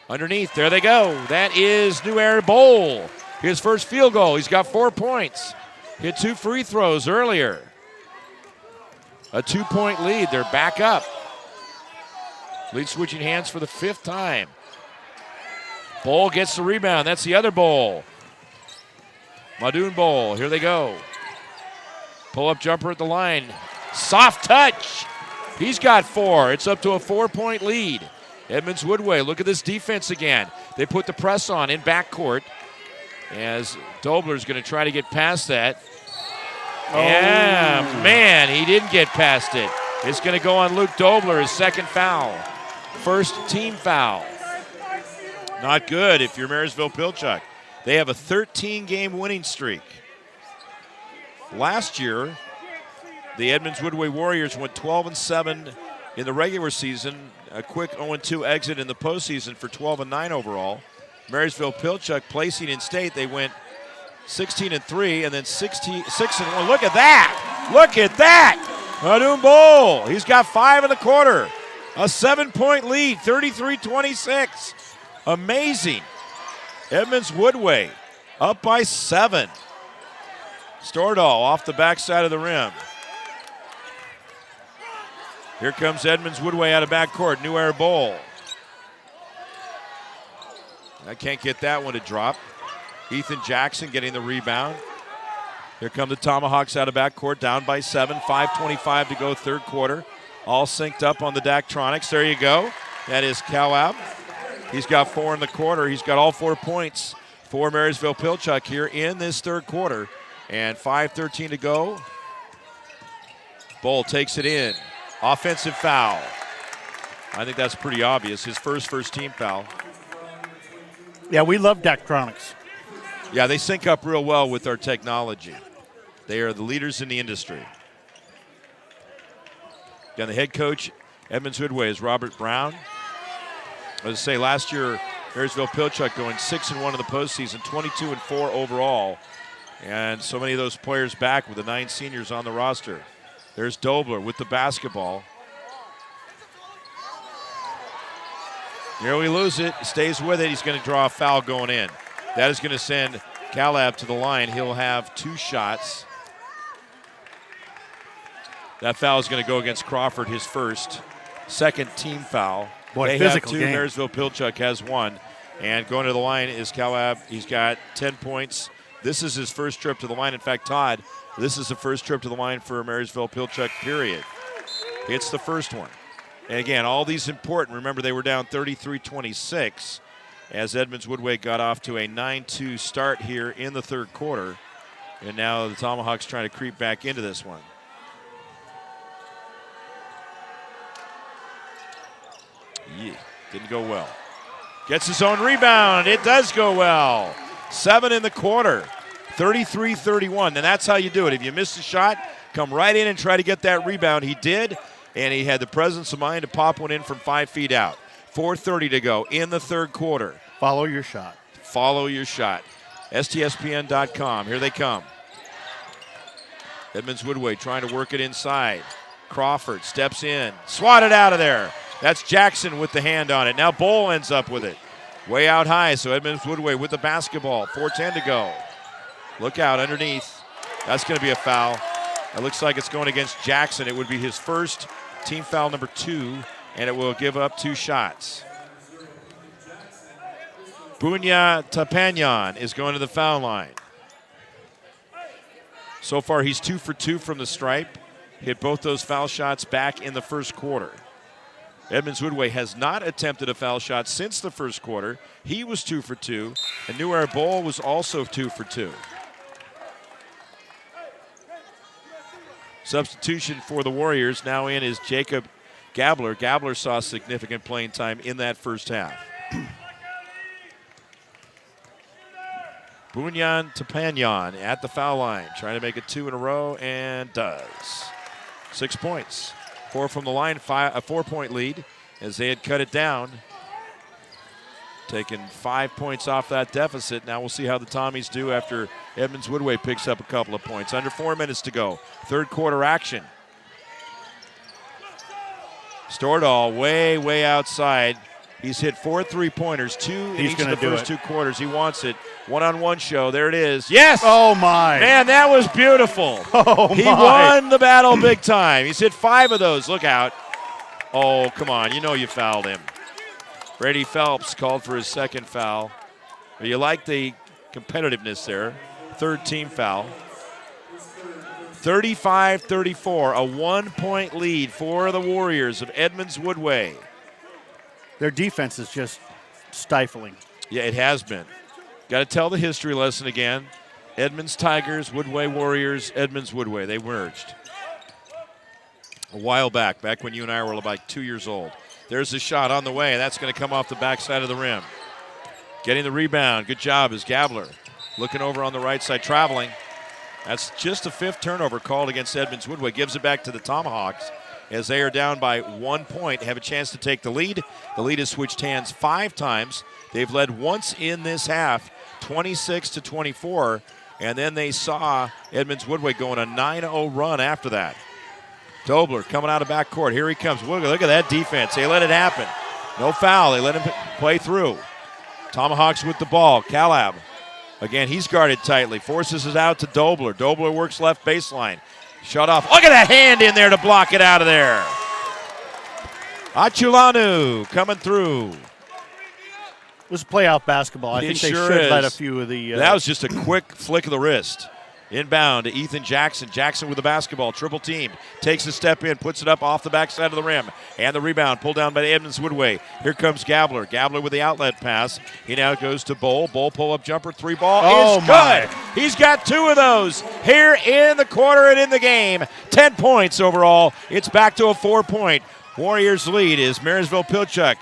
Underneath, there they go. That is New Era Bowl. His first field goal. He's got 4 points. Hit 2 free throws earlier. A 2-point lead. They're back up. Lead switching hands for the 5th time. Bowl gets the rebound. That's the other Bowl. Madoon Bowl. Here they go. Pull-up jumper at the line. Soft touch. He's got 4. It's up to a 4-point lead. Edmonds Woodway, look at this defense again. They put the press on in backcourt as Dobler's going to try to get past that. Oh. Yeah, man, he didn't get past it. It's going to go on Luke Dobler, his 2nd foul. First team foul. Not good if you're Marysville Pilchuck. They have a 13-game winning streak. Last year, the Edmonds Woodway Warriors went 12-7 in the regular season. A quick 0-2 exit in the postseason for 12-9 overall. Marysville Pilchuck placing in state, they went 16-3 and then 6-1. Look at that! Look at that! Madoon Bowl. He's got 5 in the quarter. A 7-point lead, 33-26. Amazing. Edmonds Woodway up by 7. Stordahl off the backside of the rim. Here comes Edmonds Woodway out of backcourt. New Era Bowl. I can't get that one to drop. Ethan Jackson getting the rebound. Here come the Tomahawks out of backcourt, down by 7. 5:25 to go, 3rd quarter. All synced up on the Daktronics. There you go. That is Calab. He's got 4 in the quarter. He's got all 4 points for Marysville Pilchuck here in this 3rd quarter. And 5:13 to go. Bowl takes it in. Offensive foul. I think that's pretty obvious. His first team foul. Yeah, we love Daktronics. Yeah, they sync up real well with our technology. They are the leaders in the industry. Again, the head coach, Edmonds Woodway, is Robert Brown. As I say, last year, Marysville Pilchuck going 6-1 in the postseason, 22-4 overall. And so many of those players back with the 9 seniors on the roster. There's Dobler with the basketball. Nearly lose it. Stays with it. He's going to draw a foul going in. That is going to send Calab to the line. He'll have 2 shots. That foul is going to go against Crawford, his first. 2nd team foul. Boy, they physical have 2. game. Marysville Pilchuck has 1. And going to the line is Calab. He's got 10 points. This is his first trip to the line. In fact, Todd, this is the first trip to the line for Marysville Pilchuck, period. It's the first one. And again, all these important. Remember, they were down 33-26 as Edmonds Woodway got off to a 9-2 start here in the 3rd quarter. And now the Tomahawks trying to creep back into this one. Yeah, didn't go well. Gets his own rebound. It does go well. 7 in the quarter. 33-31. And that's how you do it. If you miss a shot, come right in and try to get that rebound. He did, and he had the presence of mind to pop one in from 5 feet out. 4:30 to go in the 3rd quarter. Follow your shot. Follow your shot. STSPN.com. Here they come. Edmonds Woodway trying to work it inside. Crawford steps in. Swatted out of there. That's Jackson with the hand on it. Now Bowl ends up with it. Way out high, so Edmonds Woodway with the basketball. 4:10 to go. Look out underneath. That's going to be a foul. It looks like it's going against Jackson. It would be his first team foul number 2, and it will give up 2 shots. Bunya Tapanyan is going to the foul line. So far, he's 2 for 2 from the stripe. Hit both those foul shots back in the 1st quarter. Edmonds Woodway has not attempted a foul shot since the 1st quarter. He was 2 for 2, and New Era Bowl was also 2 for 2. Substitution for the Warriors now in is Jacob Gabler. Gabler saw significant playing time in that first half. Bunyan Tepanyan at the foul line, trying to make it 2 in a row, and does. 6 points. 4 from the line, a 4-point lead as they had cut it down. Taking 5 points off that deficit. Now we'll see how the Tommies do after Edmonds Woodway picks up a couple of points. Under 4 minutes to go. Third quarter action. Stordahl way outside. He's hit 4 3-pointers, 2 in each of the first 2 quarters. He wants it. One-on-one show. There it is. Yes! Oh, my. Man, that was beautiful. Oh, he my. won the battle big time. He's hit 5 of those. Look out. Oh, come on. You know you fouled him. Brady Phelps called for his second foul. But you like the competitiveness there. Third team foul. 35-34, a 1-point lead for the Warriors of Edmonds Woodway. Their defense is just stifling. Yeah, it has been. Got to tell the history lesson again. Edmonds Tigers, Woodway Warriors, Edmonds Woodway. They merged a while back when you and I were about 2 years old. There's the shot on the way. That's going to come off the backside of the rim. Getting the rebound. Good job is Gabler. Looking over on the right side, traveling. That's just a 5th turnover called against Edmonds Woodway. Gives it back to the Tomahawks as they are down by 1 point, have a chance to take the lead. The lead has switched hands 5 times. They've led once in this half, 26-24, and then they saw Edmonds Woodway go on a 9-0 run after that. Dobler coming out of backcourt. Here he comes. Look at that defense. They let it happen. No foul. They let him play through. Tomahawks with the ball. Calab. Again, he's guarded tightly. Forces it out to Dobler. Dobler works left baseline. Shut off. Look at that hand in there to block it out of there. Achulanu coming through. It was playoff basketball. I think they sure should is. let a few of the... That was just a quick flick of the wrist. Inbound to Ethan Jackson. Jackson with the basketball. Triple team. Takes a step in. Puts it up off the backside of the rim. And the rebound pulled down by Edmonds Woodway. Here comes Gabler. Gabler with the outlet pass. He now goes to Bowl. Bowl pull-up jumper. 3 ball is good. He's got 2 of those here in the quarter and in the game. 10 points overall. It's back to a 4-point. Warriors lead is Marysville Pilchuck.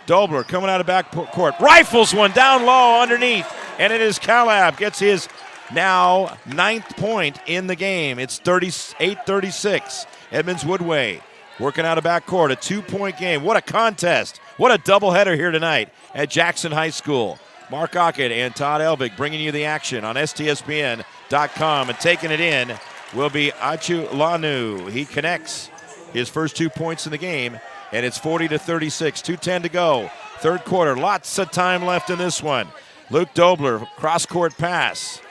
Dobler coming out of backcourt. Rifles one down low underneath. And it is Calab. Gets his now 9th point in the game. It's 38-36. Edmonds Woodway working out of backcourt. A 2-point game. What a contest. What a doubleheader here tonight at Jackson High School. Mark Ockett and Todd Elvig bringing you the action on STSPN.com. And taking it in will be Achulanu. He connects his first 2 points in the game. And it's 40-36. 2:10 to go. Third quarter. Lots of time left in this one. Luke Dobler, cross-court pass.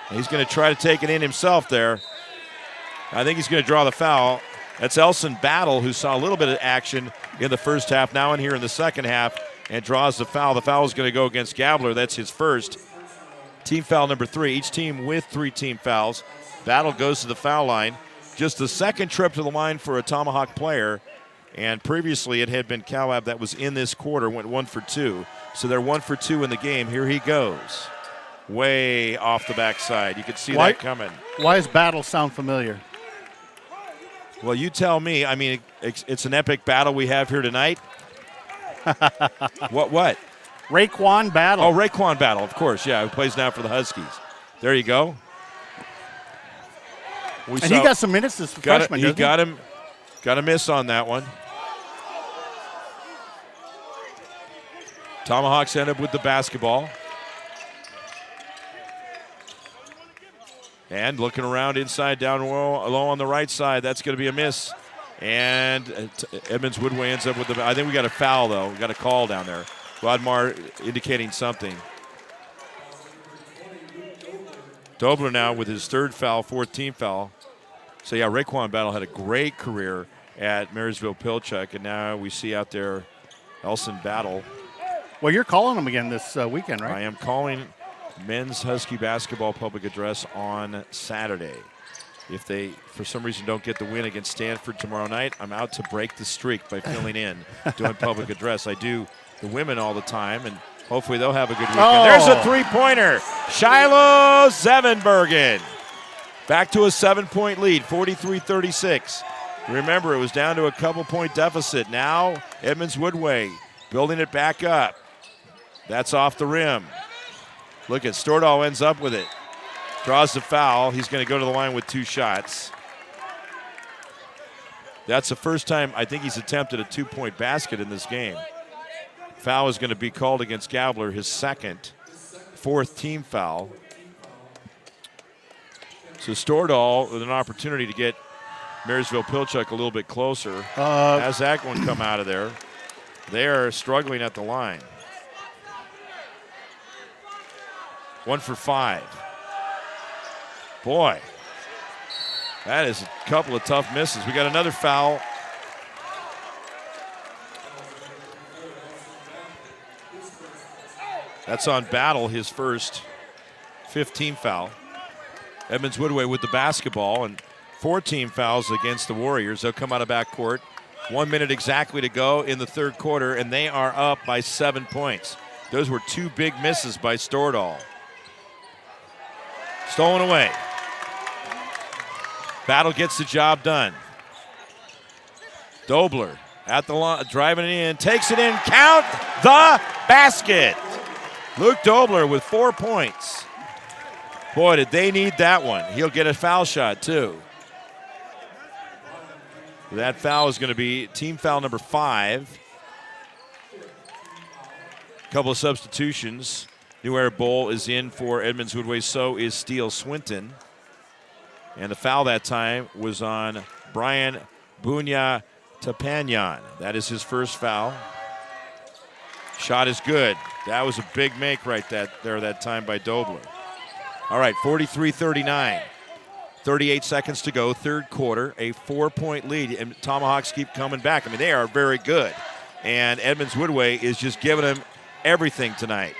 He's going to try to take it in himself there. I think he's going to draw the foul. That's Elson Battle, who saw a little bit of action in the first half, now in here in the second half, and draws the foul. The foul is going to go against Gabler. That's his first. Team foul number 3. Each team with 3 team fouls. Battle goes to the foul line. Just the second trip to the line for a Tomahawk player. And previously it had been Calab that was in this quarter, went 1 for 2. So they're 1 for 2 in the game. Here he goes. Way off the backside. You can see that coming. Why does Battle sound familiar? Well, you tell me. I mean, it's an epic battle we have here tonight. What? Raekwon Battle. Oh, Raekwon Battle, of course. Yeah, who plays now for the Huskies. There you go. He got some minutes this freshman, he got him. Got a miss on that one. Tomahawks end up with the basketball. And looking around inside, down low on the right side. That's going to be a miss. And Edmonds Woodway ends up with the... I think we got a foul, though. We got a call down there. Rodmar indicating something. Dobler now with his 3rd foul, 4th team foul. So, yeah, Raekwon Battle had a great career at Marysville Pilchuck. And now we see out there Elson Battle. Well, you're calling them again this weekend, right? I am calling men's Husky basketball public address on Saturday. If they, for some reason, don't get the win against Stanford tomorrow night, I'm out to break the streak by filling in, doing public address. I do the women all the time, and hopefully they'll have a good weekend. Oh. There's a 3-pointer. Shiloh Zevenbergen. Back to a 7-point lead, 43-36. Remember, it was down to a couple-point deficit. Now, Edmonds Woodway building it back up. That's off the rim. Look at Stordahl ends up with it. Draws the foul. He's going to go to the line with 2 shots. That's the first time I think he's attempted a 2-point basket in this game. Foul is going to be called against Gabler, his second, 4th team foul. So Stordahl with an opportunity to get Marysville Pilchuck a little bit closer. Has that one come out of there? They are struggling at the line. 1 for 5. Boy, that is a couple of tough misses. We got another foul. That's on Battle, his first 15 foul. Edmonds Woodway with the basketball, and 14 fouls against the Warriors. They'll come out of backcourt. 1 minute exactly to go in the third quarter, and they are up by 7 points. Those were 2 big misses by Stordahl. Stolen away. Battle gets the job done. Dobler at the line, driving it in, takes it in, count the basket. Luke Dobler with 4 points. Boy, did they need that one. He'll get a foul shot, too. That foul is going to be team foul number 5. Couple of substitutions. New Era Bowl is in for Edmonds Woodway, so is Steele Swinton. And the foul that time was on Brian Bunya Tapanyan. That is his first foul. Shot is good. That was a big make right there that time by Dobler. All right, 43-39. 38 seconds to go, third quarter, a 4-point lead, and Tomahawks keep coming back. I mean, they are very good. And Edmonds Woodway is just giving them everything tonight.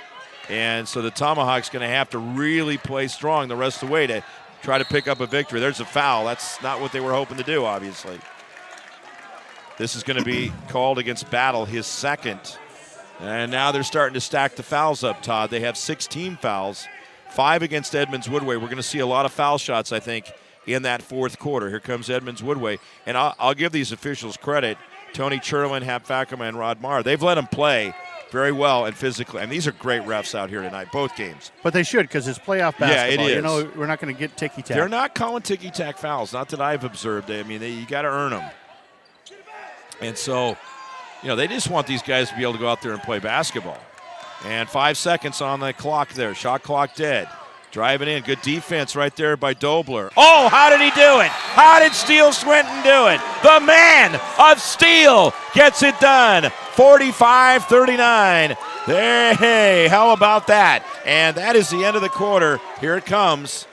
And so the Tomahawks going to have to really play strong the rest of the way to try to pick up a victory. There's a foul. That's not what they were hoping to do, obviously. This is going to be called against Battle, his second. And now they're starting to stack the fouls up, Todd. They have 16 fouls, 5 against Edmonds Woodway. We're going to see a lot of foul shots, I think, in that fourth quarter. Here comes Edmonds Woodway. And I'll give these officials credit. Tony Cherlin, Hap Fakema, and Rod Marr. They've let them play very well and physically. And these are great refs out here tonight, both games. But they should, because it's playoff basketball. Yeah, it is. You know, we're not going to get ticky-tack. They're not calling ticky-tack fouls, not that I've observed. I mean, you got to earn them. And so, you know, they just want these guys to be able to go out there and play basketball. And 5 seconds on the clock there. Shot clock dead. Driving in. Good defense right there by Dobler. Oh, how did he do it? How did Steele Swinton do it? The man of Steel gets it done. 45-39. Hey, how about that? And that is the end of the quarter. Here it comes.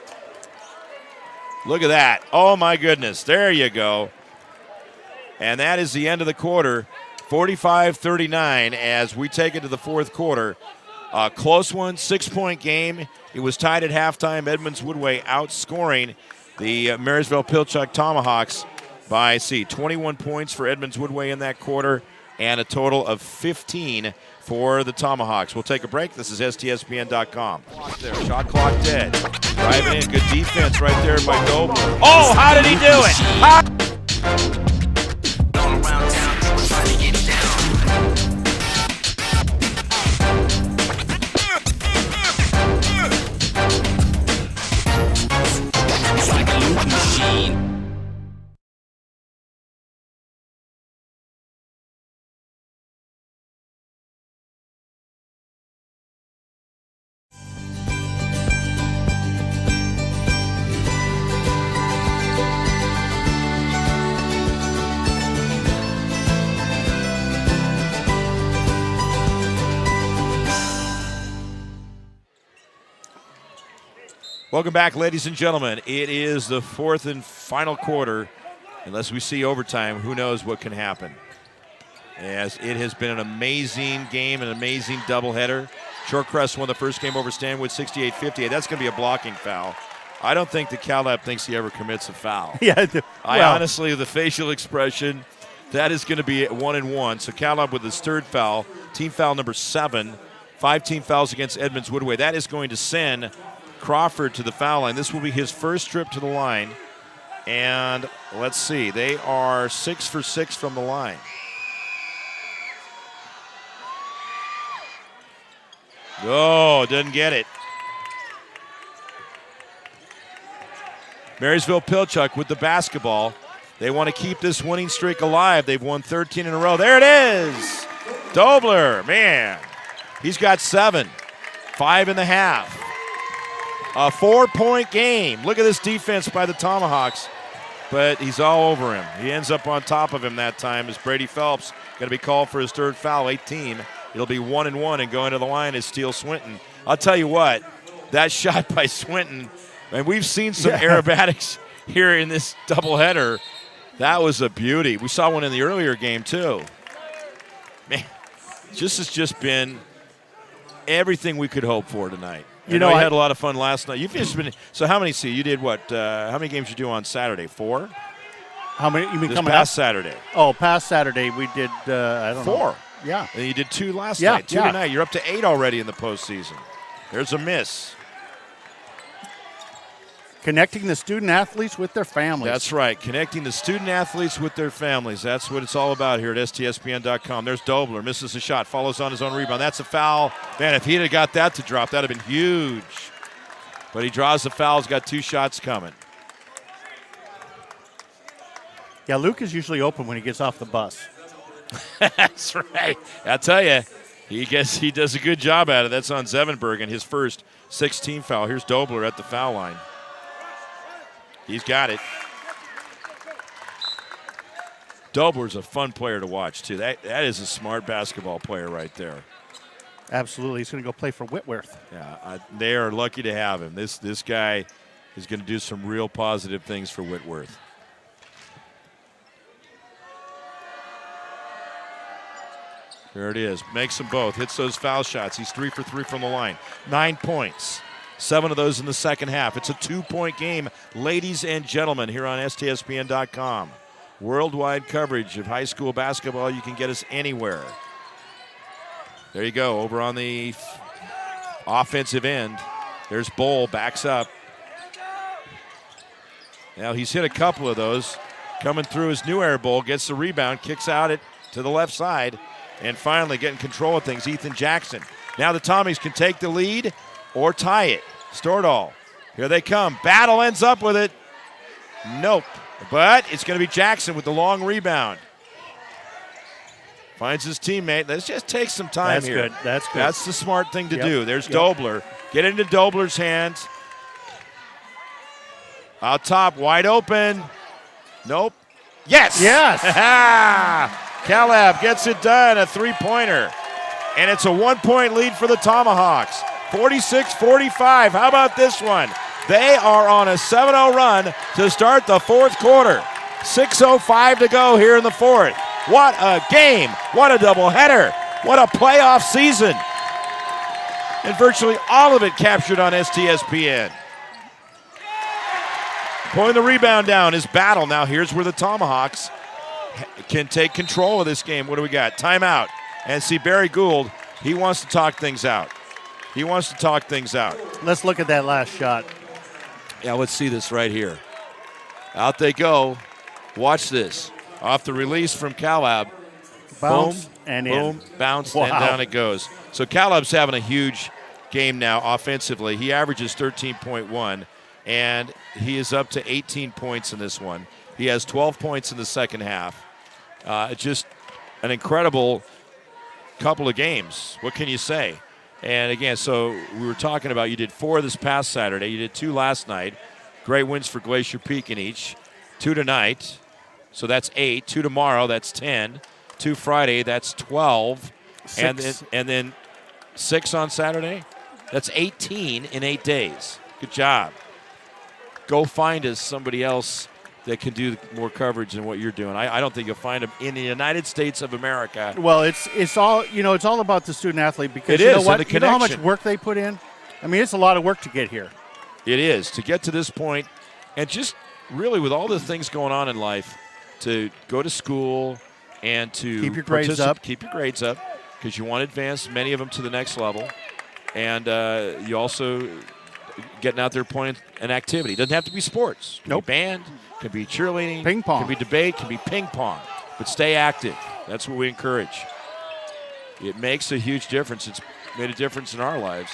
Look at that. Oh, my goodness. There you go. And that is the end of the quarter. 45-39 as we take it to the fourth quarter. A close one, 6-point game. It was tied at halftime. Edmonds Woodway outscoring the Marysville Pilchuck Tomahawks by 21 points for Edmonds Woodway in that quarter and a total of 15 for the Tomahawks. We'll take a break. This is STSPN.com. There, shot clock dead. Driving in, good defense right there by Dobler. Oh, how did he do it? Welcome back, ladies and gentlemen. It is the fourth and final quarter. Unless we see overtime, who knows what can happen. As it has been an amazing game, an amazing doubleheader. Shorecrest won the first game over Stanwood 68-58. That's going to be a blocking foul. I don't think that CalLab thinks he ever commits a foul. Yeah, I honestly, the facial expression, that is going to be 1-1. So CalLab with his third foul, team foul number 7, 5 team fouls against Edmonds Woodway. That is going to send Crawford to the foul line. This will be his first trip to the line. And let's see, they are 6 for 6 from the line. Oh, doesn't get it. Marysville Pilchuck with the basketball. They want to keep this winning streak alive. They've won 13 in a row. There it is. Dobler, man. He's got 7. 5.5. A 4-point game. Look at this defense by the Tomahawks. But he's all over him. He ends up on top of him that time as Brady Phelps going to be called for his 3rd foul, 18. It'll be 1-1, and going to the line is Steele Swinton. I'll tell you what, that shot by Swinton, and we've seen some aerobatics here in this doubleheader. That was a beauty. We saw one in the earlier game, too. Man, this has just been everything we could hope for tonight. You know, I had a lot of fun last night. You've just been – so how many – you did what? How many games did you do on Saturday? 4? How many? You mean this coming past up? Saturday. Oh, past Saturday we did, I don't know. 4. Yeah. And you did 2 last night. 2 tonight. You're up to 8 already in the postseason. There's a miss. Connecting the student athletes with their families. That's right. Connecting the student athletes with their families. That's what it's all about here at STSPN.com. There's Dobler. Misses a shot. Follows on his own rebound. That's a foul. Man, if he'd have got that to drop, that would have been huge. But he draws the foul. He's got 2 shots coming. Yeah, Luke is usually open when he gets off the bus. That's right. I'll tell you, he does a good job at it. That's on Zevenbergen, his first 16 foul. Here's Dobler at the foul line. He's got it. Dobler's a fun player to watch, too. That is a smart basketball player right there. Absolutely. He's going to go play for Whitworth. Yeah, they are lucky to have him. This guy is going to do some real positive things for Whitworth. There it is. Makes them both. Hits those foul shots. He's 3 for 3 from the line. 9 points. 7 of those in the second half. It's a 2-point game, ladies and gentlemen, here on STSPN.com. Worldwide coverage of high school basketball. You can get us anywhere. There you go. Over on the offensive end. There's Bowl. Backs up. Now he's hit a couple of those. Coming through his new air bowl. Gets the rebound. Kicks out it to the left side. And finally getting control of things, Ethan Jackson. Now the Tommies can take the lead or tie it. Stordahl, here they come. Battle ends up with it. Nope. But it's going to be Jackson with the long rebound. Finds his teammate. Let's just take some time here. That's good. That's the smart thing to do. There's Dobler. Get into Dobler's hands. Out top, wide open. Nope. Yes! Yes! Calab gets it done, a 3-pointer. And it's a 1-point lead for the Tomahawks. 46-45. How about this one? They are on a 7-0 run to start the 4th quarter. 6:05 to go here in the 4th. What a game. What a doubleheader. What a playoff season. And virtually all of it captured on STSPN. Pulling the rebound down is Battle. Now here's where the Tomahawks can take control of this game. What do we got? Timeout. And see, Barry Gould, he wants to talk things out. Let's look at that last shot. Yeah, let's see this right here. Out they go. Watch this. Off the release from Calab. Bounce boom, and boom, in. Bounce, Wow. and down it goes. So Calab's having a huge game now offensively. He averages 13.1, and he is up to 18 points in this one. He has 12 points in the second half. Just an incredible couple of games. What can you say? And again, so we were talking about you did 4 this past Saturday. You did 2 last night. Great wins for Glacier Peak in each. 2 tonight, so that's 8. 2 tomorrow, that's 10. 2 Friday, that's 12. 6. And then 6 on Saturday. That's 18 in 8 days. Good job. Go find us somebody else that can do more coverage than what you're doing. I don't think you'll find them in the United States of America. Well, it's all it's all about the student athlete because It you is, know and what? the You know how much connection. work they put in? I mean, it's a lot of work to get here. It is, to get to this point, and just really with all the things going on in life, to go to school and to Keep your grades up. Keep your grades up, because you want to advance many of them to the next level. And you also getting out there playing an activity. It doesn't have to be sports. It can Nope. be band, can be cheerleading, Ping pong. can be debate, can be ping pong. But stay active. That's what we encourage. It makes a huge difference. It's made a difference in our lives.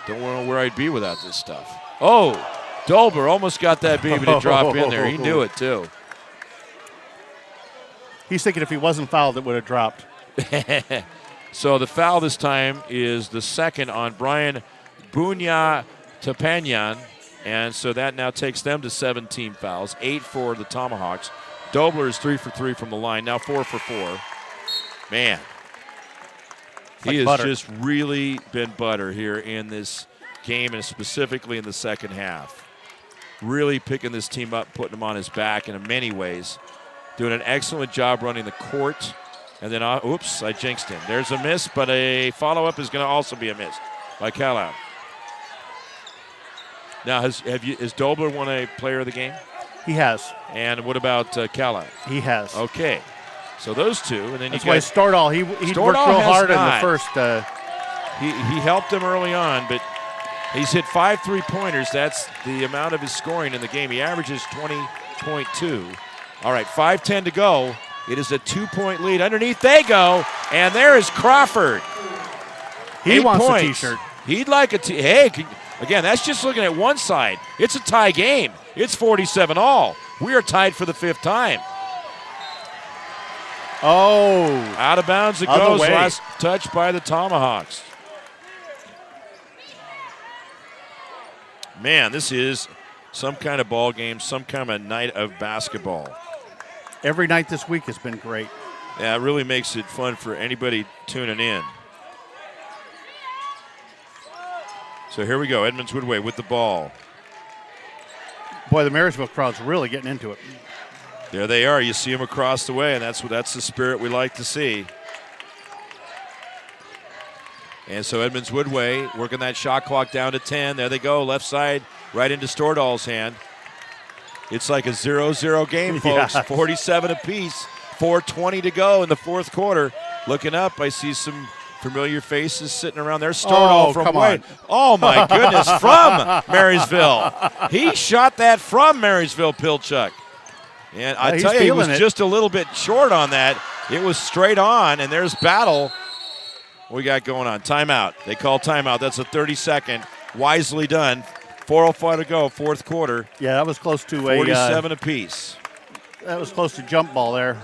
Don't know where I'd be without this stuff. Oh, Dolber almost got that baby to drop in there. He knew it, too. He's thinking if he wasn't fouled, it would have dropped. So the foul this time is the second on Brian Bunya-Tapanyan, and so that now takes them to 17 fouls, 8 for the Tomahawks. Dobler is 3 for 3 from the line, now 4 for 4. Man, he has just really been butter here in this game, and specifically in the second half. Really picking this team up, putting them on his back in many ways. Doing an excellent job running the court. And then, oops, I jinxed him. There's a miss, but a follow-up is going to also be a miss by Callow. Now, has Dobler won a player of the game? He has. And what about Callow? He has. Okay. So those two, and then that's you got Stordahl. He worked real hard in the first. He helped him early on, but he's hit 5 3-pointers. That's the amount of his scoring in the game. He averages 20.2. All right, 5:10 to go. It is a 2-point lead. Underneath they go, and there is Crawford. He wants a T-shirt. He'd like a Hey, again, that's just looking at one side. It's a tie game. It's 47 all. We are tied for the 5th time. Oh. Out of bounds it goes. Last touch by the Tomahawks. Man, this is some kind of ball game, some kind of night of basketball. Every night this week has been great. Yeah, it really makes it fun for anybody tuning in. So here we go, Edmonds Woodway with the ball. Boy, the Marysville crowd's really getting into it. There they are. You see them across the way, and that's the spirit we like to see. And so Edmonds Woodway working that shot clock down to 10. There they go, left side, right into Stordahl's hand. It's like a 0-0 game, folks. Yes. 47 apiece. 4:20 to go in the fourth quarter. Looking up, I see some familiar faces sitting around there. Stordahl from way. Oh, my goodness, from Marysville. He shot that from Marysville Pilchuck. And I tell you, he was just a little bit short on that. It was straight on, and there's battle. What we got going on? Timeout. They call timeout. That's a 30-second. Wisely done. 4:05 to go, fourth quarter. Yeah, that was close to 47 apiece. That was close to jump ball there.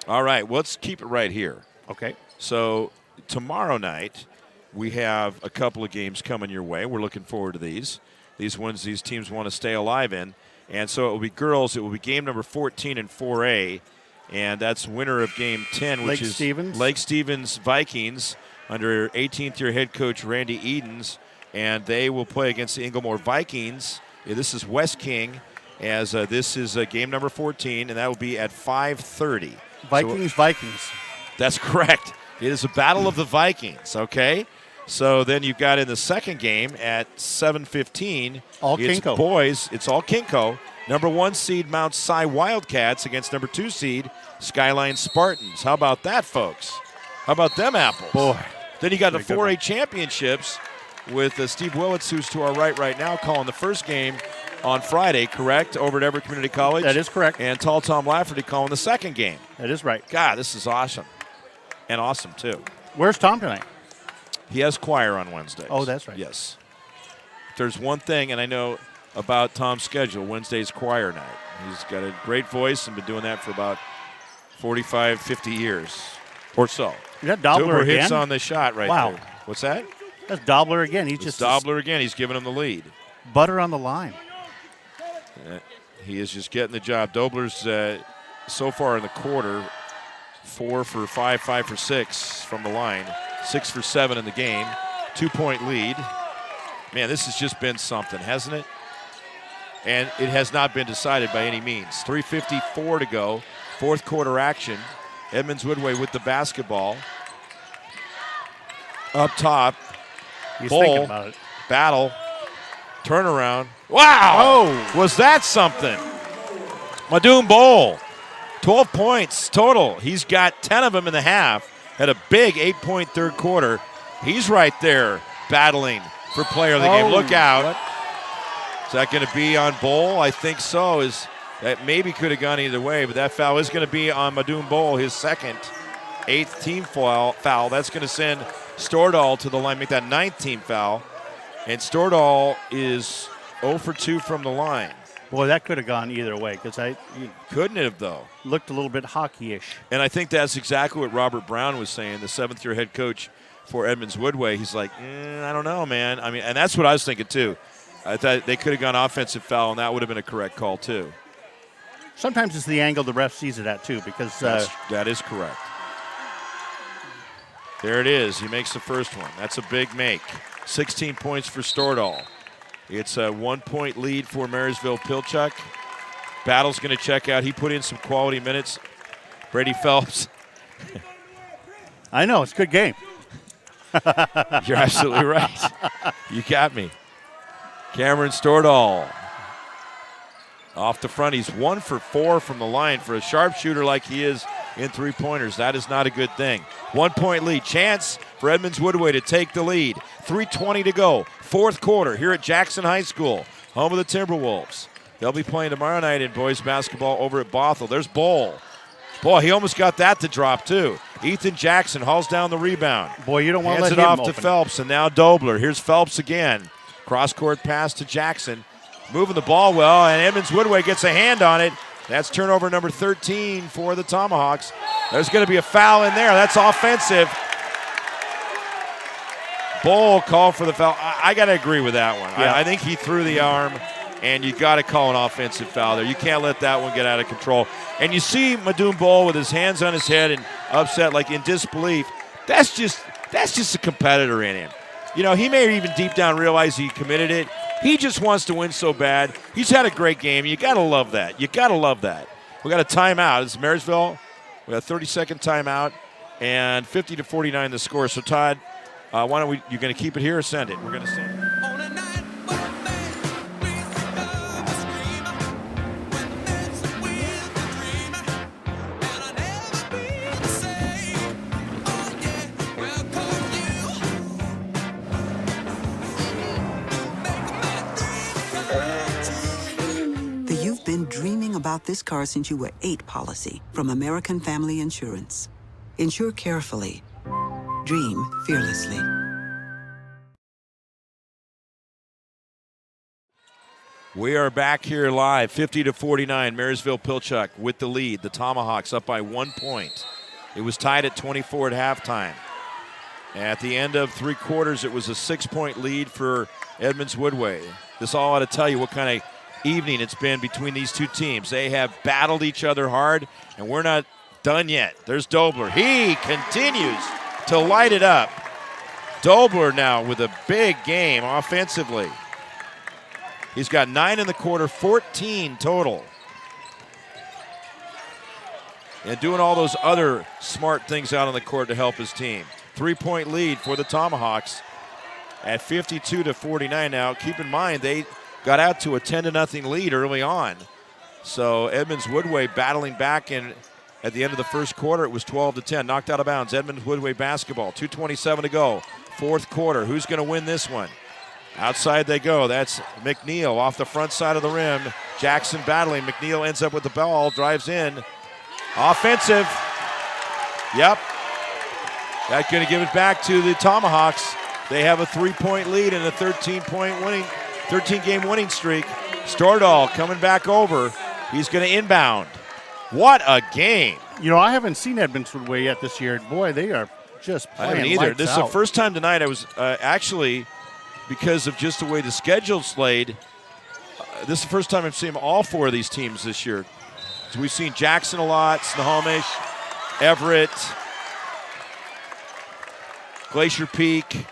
All right, let's keep it right here. Okay. So tomorrow night, we have a couple of games coming your way. We're looking forward to these. These ones these teams want to stay alive in. And so it will be girls. It will be game number 14 in 4A. And that's winner of game 10, which is Lake Stevens Vikings under 18th-year head coach Randy Edens. And they will play against the Inglemore Vikings. This is West King, as this is game number 14, and that will be at 5:30. Vikings. That's correct. It is a battle of the Vikings, okay? So then you've got in the second game at 7:15. It's Kinko. Boys. It's all Kinko. Number 1 seed Mount Si Wildcats against number 2 seed Skyline Spartans. How about that, folks? How about them apples? Boy. Then you got the 4A championships with Steve Willits, who's to our right now, calling the first game on Friday, correct, over at Everett Community College? That is correct. And Tall Tom Lafferty calling the second game. That is right. God, this is awesome. And awesome, too. Where's Tom tonight? He has choir on Wednesdays. Oh, that's right. Yes. If there's one thing, and I know about Tom's schedule, Wednesday's choir night. He's got a great voice and been doing that for about 45, 50 years or so. Is that Dobler again? Hits on the shot right there. What's that? That's Dobler again. Dobler again. He's giving him the lead. Butter on the line. He is just getting the job. Dobler's so far in the quarter, 4 for 5, 5 for 6 from the line, 6 for 7 in the game, 2-point lead. Man, this has just been something, hasn't it? And it has not been decided by any means. 3:54 to go, fourth quarter action. Edmonds Woodway with the basketball. Up top. He's thinking about it. Battle. Turnaround. Wow! Oh! Was that something? Madoon Bowl. 12 points total. He's got 10 of them in the half. Had a big 8-point third quarter. He's right there battling for player of the game. Look out. What? Is that going to be on Bowl? I think so. That maybe could have gone either way, but that foul is going to be on Madoon Bowl, his second, 8th team foul. That's going to send Stordahl to the line, make that 9th team foul. And Stordahl is 0 for 2 from the line. Boy, that could have gone either way because Couldn't it have, though? Looked a little bit hockey-ish. And I think that's exactly what Robert Brown was saying, the seventh-year head coach for Edmonds Woodway. He's like, I don't know, man. I mean, and that's what I was thinking, too. I thought they could have gone offensive foul, and that would have been a correct call, too. Sometimes it's the angle the ref sees it at, too, because that is correct. There it is. He makes the first one. That's a big make. 16 points for Stordahl. It's a 1-point lead for Marysville Pilchuck. Battle's going to check out. He put in some quality minutes. Brady Phelps. I know. It's a good game. You're absolutely right. You got me. Cameron Stordahl. Off the front. He's 1 for 4 from the line. For a sharpshooter like he is in three-pointers, that is not a good thing. 1-point lead. Chance for Edmonds Woodway to take the lead. 3:20 to go. Fourth quarter here at Jackson High School, home of the Timberwolves. They'll be playing tomorrow night in boys basketball over at Bothell. There's Bowl. Boy, he almost got that to drop, too. Ethan Jackson hauls down the rebound. Boy, you don't want to let him him off open. to Phelps, and now Dobler. Here's Phelps again. Cross-court pass to Jackson. Moving the ball well, and Edmonds Woodway gets a hand on it. That's turnover number 13 for the Tomahawks. There's going to be a foul in there. That's offensive. Bowl called for the foul. I got to agree with that one. Yeah. I think he threw the arm, and you got to call an offensive foul there. You can't let that one get out of control. And you see Madoon Bowl with his hands on his head and upset, like in disbelief. That's just a competitor in him. You know, he may even deep down realize he committed it. He just wants to win so bad. He's had a great game. You got to love that. You got to love that. We got a timeout. It's Marysville. We got a 30-second timeout, and 50-49 the score. So, Todd, why don't we? You're going to keep it here or send it? We're going to send it. You've been dreaming about this car since you were 8 policy from American Family Insurance. Insure carefully. Dream fearlessly. We are back here live, 50-49, Marysville Pilchuck with the lead. The Tomahawks up by 1 point. It was tied at 24 at halftime. At the end of 3 quarters, it was a 6-point lead for Edmonds Woodway. This all ought to tell you what kind of evening it's been between these two teams. They have battled each other hard, and we're not done yet. There's Dobler. He continues to light it up. Dobler now with a big game offensively. He's got 9 in the quarter, 14 total. And doing all those other smart things out on the court to help his team. 3-point lead for the Tomahawks at 52-49 now. Keep in mind, they got out to a 10-0 lead early on. So Edmonds Woodway battling back, and at the end of the first quarter, it was 12-10. Knocked out of bounds. Edmonds Woodway basketball. 2:27 to go. Fourth quarter. Who's going to win this one? Outside they go. That's McNeil off the front side of the rim. Jackson battling. McNeil ends up with the ball. Drives in. Offensive. Yep. That's going to give it back to the Tomahawks. They have a 3-point lead and a 13-game winning streak. Stordahl coming back over. He's going to inbound. What a game. You know, I haven't seen Edmonds Woodway yet this year. Boy, they are just playing I haven't either. lights This out. is the first time tonight I was actually, because of just the way the schedule's laid, this is the first time I've seen all 4 of these teams this year. So we've seen Jackson a lot, Snohomish, Everett, Glacier Peak,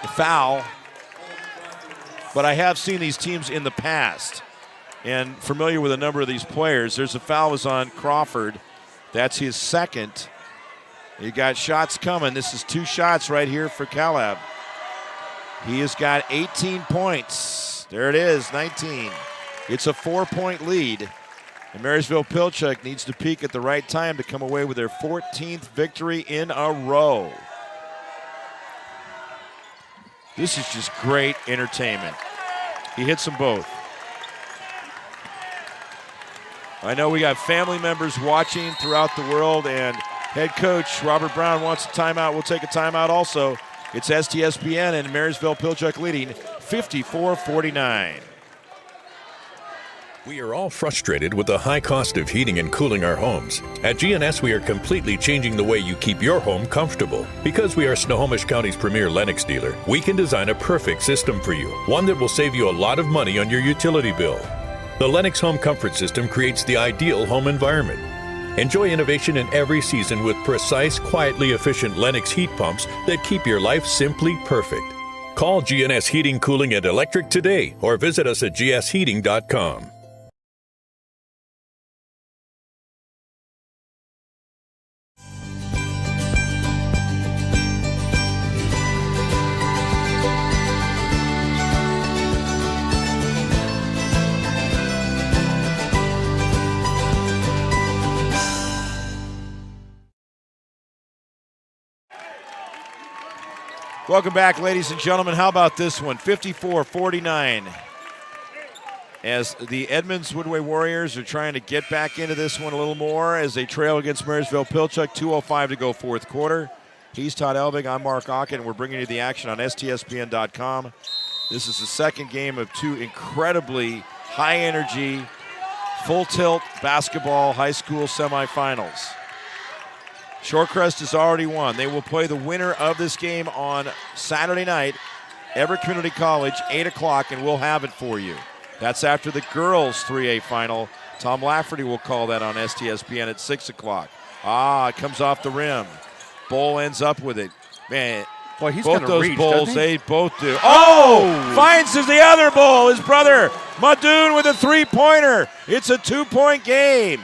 the foul. But I have seen these teams in the past and familiar with a number of these players. There's a foul was on Crawford. That's his second. You got shots coming. This is 2 shots right here for Calab. He has got 18 points. There it is, 19. It's a 4-point lead. And Marysville Pilchuck needs to peak at the right time to come away with their 14th victory in a row. This is just great entertainment. He hits them both. I know we got family members watching throughout the world, and head coach Robert Brown wants a timeout. We'll take a timeout also. It's STSPN and Marysville Pilchuck leading 54-49. We are all frustrated with the high cost of heating and cooling our homes. At GNS, we are completely changing the way you keep your home comfortable. Because we are Snohomish County's premier Lennox dealer, we can design a perfect system for you, one that will save you a lot of money on your utility bill. The Lennox Home Comfort System creates the ideal home environment. Enjoy innovation in every season with precise, quietly efficient Lennox heat pumps that keep your life simply perfect. Call GNS Heating, Cooling, and Electric today or visit us at gsheating.com. Welcome back, ladies and gentlemen. How about this one? 54-49. As the Edmonds Woodway Warriors are trying to get back into this one a little more as they trail against Marysville Pilchuck. 2:05 to go, fourth quarter. He's Todd Elvig. I'm Mark Ocken, and we're bringing you the action on STSPN.com. This is the second game of two incredibly high-energy, full-tilt basketball high school semifinals. Shorecrest has already won. They will play the winner of this game on Saturday night, Everett Community College, 8 o'clock, and we'll have it for you. That's after the girls' 3A final. Tom Lafferty will call that on STSPN at 6 o'clock. It comes off the rim. Bull ends up with it. Man, boy, he's both those reach, Bulls, they both do. Finds the other Bull, his brother, Madoon with a three-pointer. It's a two-point game.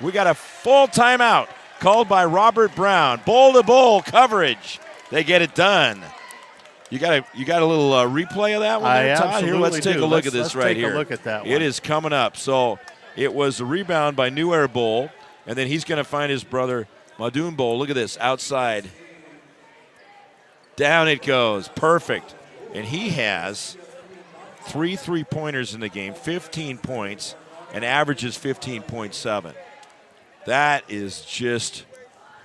We got a full timeout called by Robert Brown. Bull-to-bull coverage. They get it done. You got a little replay of that one there, Todd? Here, let's take a look at this right here. Let's take a look at that one. It is coming up. So it was a rebound by New Era Bull, and then he's going to find his brother Madoon Bull. Look at this, outside. Down it goes. Perfect. And he has 3 3-pointers in the game, 15 points, and averages 15.7. That is just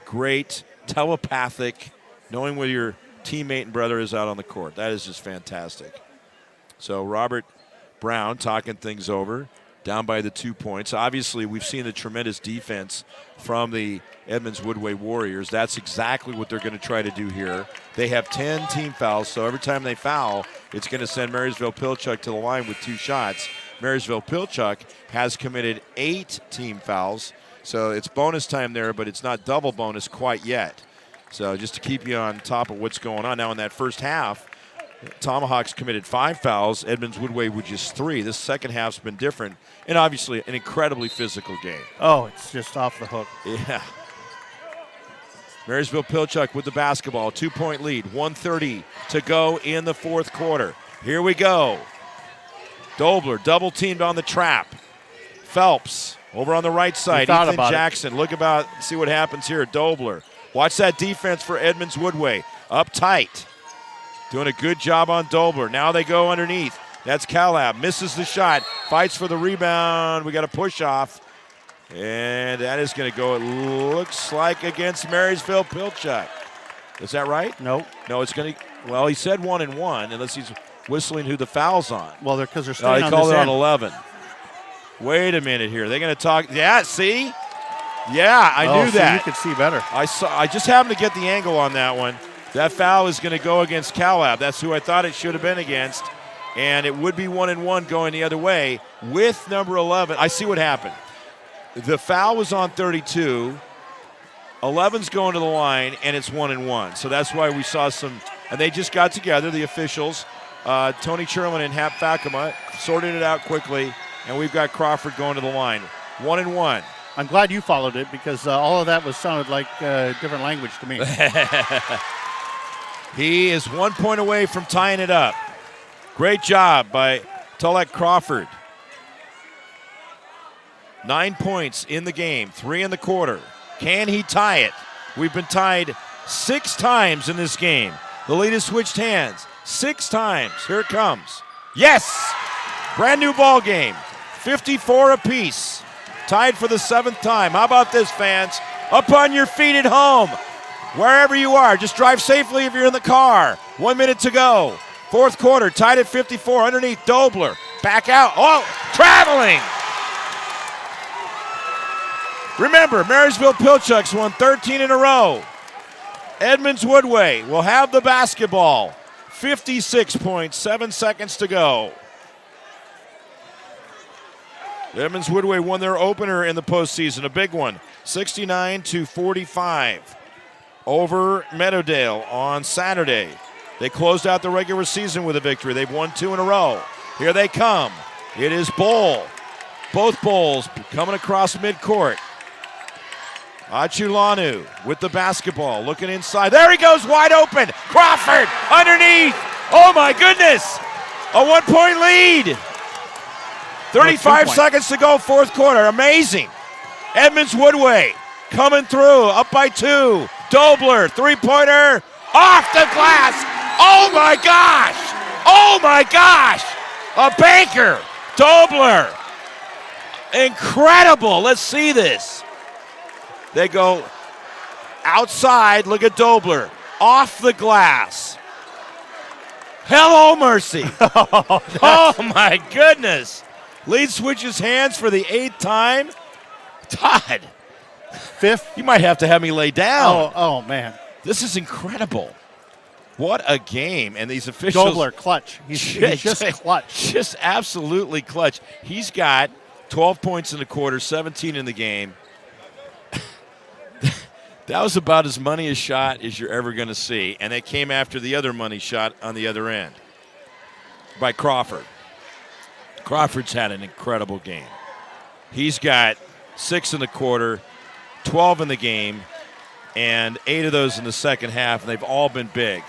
great, telepathic, knowing where your teammate and brother is out on the court. That is just fantastic. So Robert Brown talking things over, down by the 2 points. Obviously, we've seen the tremendous defense from the Edmonds Woodway Warriors. That's exactly what they're going to try to do here. They have 10 team fouls, so every time they foul, it's going to send Marysville Pilchuck to the line with 2 shots. Marysville Pilchuck has committed 8 team fouls. So it's bonus time there, but it's not double bonus quite yet. So just to keep you on top of what's going on. Now in that first half, Tomahawks committed 5 fouls, Edmonds Woodway with just 3. This second half's been different, and obviously an incredibly physical game. Oh, it's just off the hook. Yeah. Marysville Pilchuck with the basketball, 2-point lead, 1:30 to go in the fourth quarter. Here we go. Dobler double-teamed on the trap. Phelps over on the right side, Ethan Jackson. See what happens here. Dobler. Watch that defense for Edmonds Woodway. Up tight. Doing a good job on Dobler. Now they go underneath. That's Calab. Misses the shot. Fights for the rebound. We got a push off. And that is going to go, it looks like, against Marysville Pilchuck. Is that right? No. No, it's going to, well, he said 1-1, unless he's whistling who the foul's on. Well, because they're staying on this he called it end. on 11. Wait a minute here. They're going to talk. Yeah, see? Yeah, I knew that. You could see better. I just happened to get the angle on that one. That foul is going to go against Calab. That's who I thought it should have been against. And it would be 1-1 going the other way with number 11. I see what happened. The foul was on 32. 11's going to the line, and it's 1-1. So that's why we saw some. And they just got together, the officials. Tony Cherlin and Hap Fakama sorted it out quickly. And we've got Crawford going to the line. 1-1. I'm glad you followed it because all of that sounded like different language to me. He is 1 point away from tying it up. Great job by Tulek Crawford. 9 points in the game, 3 in the quarter. Can he tie it? We've been tied 6 times in this game. The lead has switched hands 6 times. Here it comes. Yes! Brand new ball game. 54 apiece. Tied for the 7th time. How about this, fans? Up on your feet at home. Wherever you are, just drive safely if you're in the car. 1 minute to go. Fourth quarter, tied at 54. Underneath, Dobler. Back out. Oh, traveling. Remember, Marysville Pilchucks won 13 in a row. Edmonds Woodway will have the basketball. 56 points, 7 seconds to go. Edmonds Woodway won their opener in the postseason, a big one, 69-45 over Meadowdale on Saturday. They closed out the regular season with a victory. They've won 2 in a row. Here they come. It is Bowl. Both Bowls coming across midcourt. Achulanu with the basketball, looking inside. There he goes, wide open. Crawford underneath. Oh my goodness. A 1-point lead. 35 seconds to go, fourth quarter. Amazing. Edmonds Woodway coming through, up by 2. Dobler, three-pointer, off the glass. Oh my gosh. Oh my gosh. A banker. Dobler. Incredible. Let's see this. They go outside. Look at Dobler. Off the glass. Hello, mercy. Oh, my goodness. Lead switches hands for the 8th time. Todd. 5th. You might have to have me lay down. Oh man. This is incredible. What a game. And these officials. Dobler, clutch. He's just clutch. Just absolutely clutch. He's got 12 points in the quarter, 17 in the game. That was about as money a shot as you're ever going to see. And they came after the other money shot on the other end by Crawford. Crawford's had an incredible game. He's got 6 in the quarter, 12 in the game, and 8 of those in the second half, and they've all been big.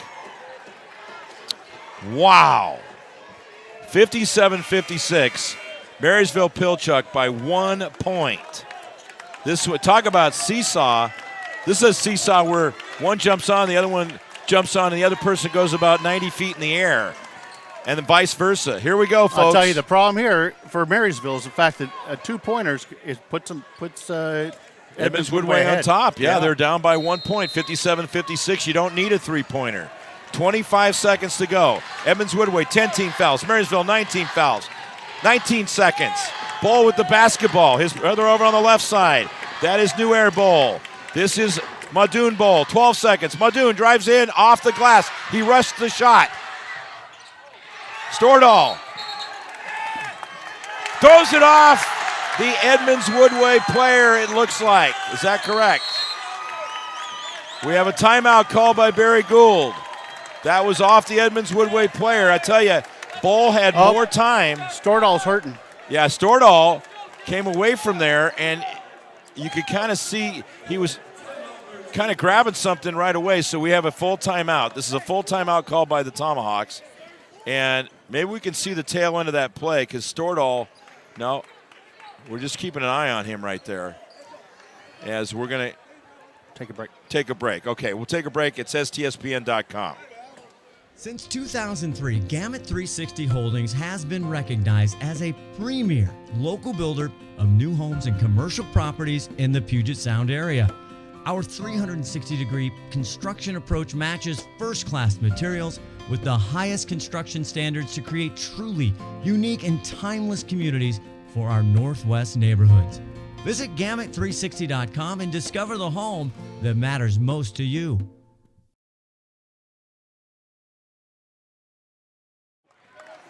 Wow. 57-56. Marysville Pilchuck by 1 point. This would talk about seesaw. This is a seesaw where one jumps on, the other one jumps on, and the other person goes about 90 feet in the air, and then vice versa. Here we go, folks. I'll tell you, the problem here for Marysville is the fact that 2-pointers puts Edmonds Woodway on top. Yeah, they're down by 1 point, 57-56. You don't need a 3-pointer. 25 seconds to go. Edmonds Woodway, 10 team fouls. Marysville, 19 fouls. 19 seconds. Bowl with the basketball. His brother over on the left side. That is New Air Bowl. This is Madoon Bowl. 12 seconds. Madoon drives in off the glass. He rushed the shot. Stordahl throws it off the Edmonds Woodway player, it looks like. Is that correct? We have a timeout called by Barry Gould. That was off the Edmonds Woodway player. I tell you, Bowl had more time. Stordahl's hurting. Yeah, Stordahl came away from there, and you could kind of see he was kind of grabbing something right away, so we have a full timeout. This is a full timeout called by the Tomahawks, and maybe we can see the tail end of that play because Stordahl, no, we're just keeping an eye on him right there as we're going to take a break. Okay, we'll take a break. It's STSPN.com. Since 2003, Gamut 360 Holdings has been recognized as a premier local builder of new homes and commercial properties in the Puget Sound area. Our 360-degree construction approach matches first-class materials with the highest construction standards to create truly unique and timeless communities for our Northwest neighborhoods. Visit Gamut360.com and discover the home that matters most to you.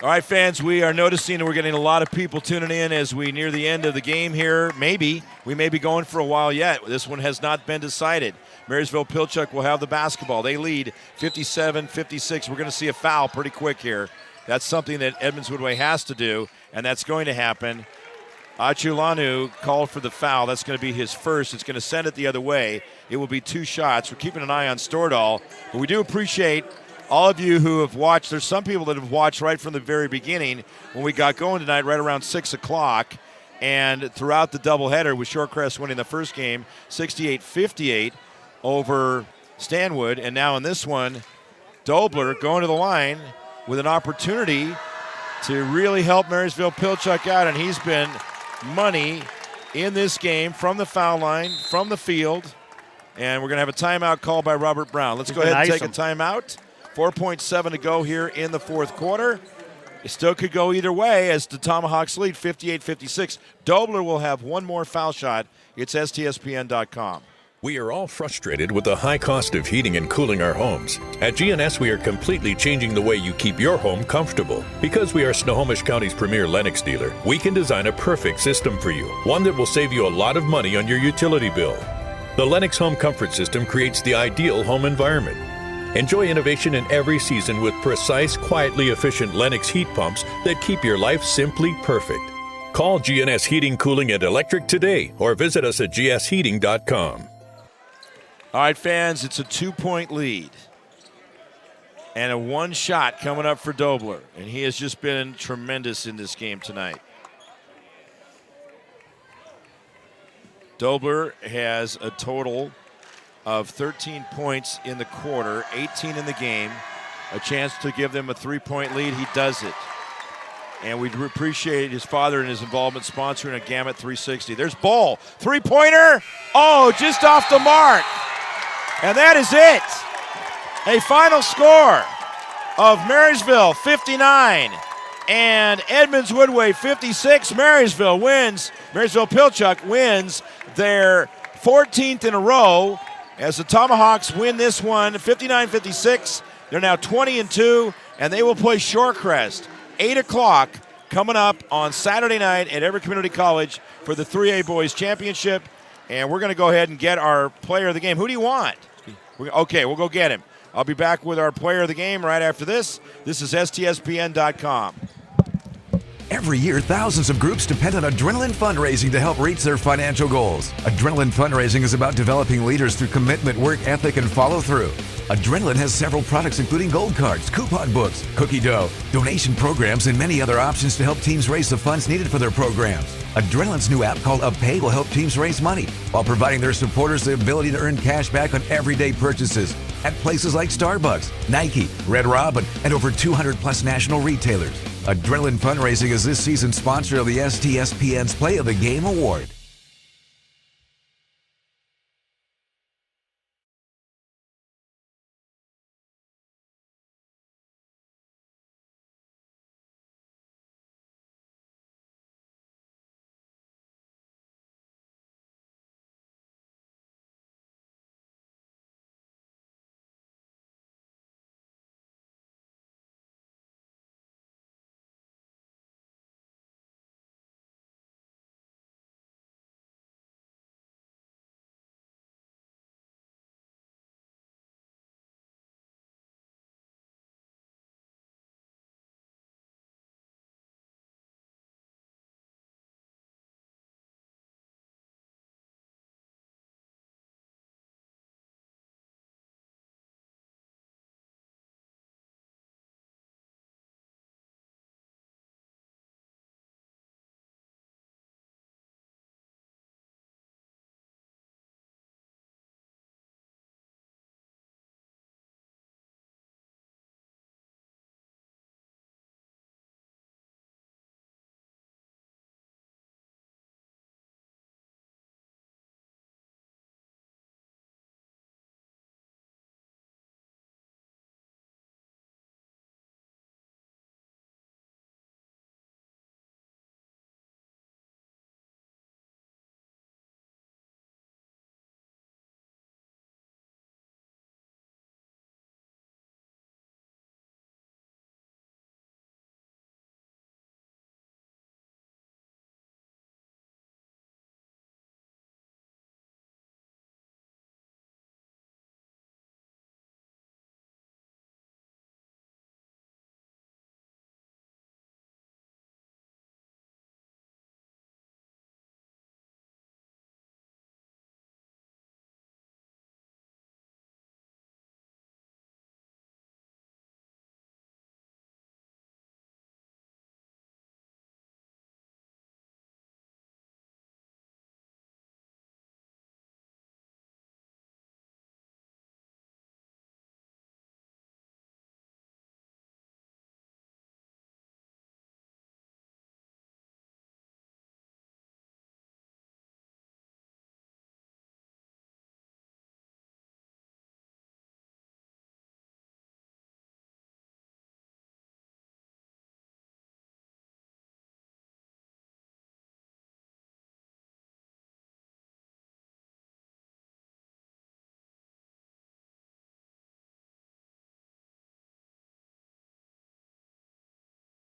All right, fans, we are noticing that we're getting a lot of people tuning in as we near the end of the game here. Maybe. We may be going for a while yet. This one has not been decided. Marysville Pilchuck will have the basketball. They lead 57-56. We're going to see a foul pretty quick here. That's something that Edmonds Woodway has to do, and that's going to happen. Achulanu called for the foul. That's going to be his first. It's going to send it the other way. It will be 2 shots. We're keeping an eye on Stordahl, but we do appreciate all of you who have watched. There's some people that have watched right from the very beginning when we got going tonight, right around 6 o'clock, and throughout the doubleheader with Shorecrest winning the first game 68-58 over Stanwood, and now in this one, Dobler going to the line with an opportunity to really help Marysville Pilchuck out, and he's been money in this game from the foul line, from the field. And we're going to have a timeout called by Robert Brown. Let's go ahead and take a timeout. 4.7 to go here in the fourth quarter. It still could go either way as the Tomahawks lead 58-56. Dobler will have one more foul shot. It's STSPN.com. We are all frustrated with the high cost of heating and cooling our homes. At GNS, we are completely changing the way you keep your home comfortable. Because we are Snohomish County's premier Lennox dealer, we can design a perfect system for you, one that will save you a lot of money on your utility bill. The Lennox Home Comfort System creates the ideal home environment. Enjoy innovation in every season with precise, quietly efficient Lennox heat pumps that keep your life simply perfect. Call GNS Heating, Cooling, and Electric today or visit us at gsheating.com. All right, fans, it's a 2-point lead. And a one shot coming up for Dobler. And he has just been tremendous in this game tonight. Dobler has a total of 13 points in the quarter, 18 in the game. A chance to give them a 3-point lead. He does it. And we appreciate his father and his involvement sponsoring a Gamut 360. There's Ball. Three-pointer. Oh, just off the mark. And that is it. A final score of Marysville 59 and Edmonds Woodway 56. Marysville wins. Marysville Pilchuck wins their 14th in a row as the Tomahawks win this one 59-56. They're now 20-2, and they will play Shorecrest 8 o'clock coming up on Saturday night at Everett Community College for the 3A Boys Championship. And we're going to go ahead and get our player of the game. Who do you want? Okay, we'll go get him. I'll be back with our player of the game right after this. This is STSPN.com. Every year, thousands of groups depend on Adrenaline Fundraising to help reach their financial goals. Adrenaline Fundraising is about developing leaders through commitment, work ethic, and follow-through. Adrenaline has several products including gold cards, coupon books, cookie dough, donation programs, and many other options to help teams raise the funds needed for their programs. Adrenaline's new app called UpPay will help teams raise money while providing their supporters the ability to earn cash back on everyday purchases at places like Starbucks, Nike, Red Robin, and over 200 plus national retailers. Adrenaline Fundraising is this season's sponsor of the STSPN's Play of the Game Award.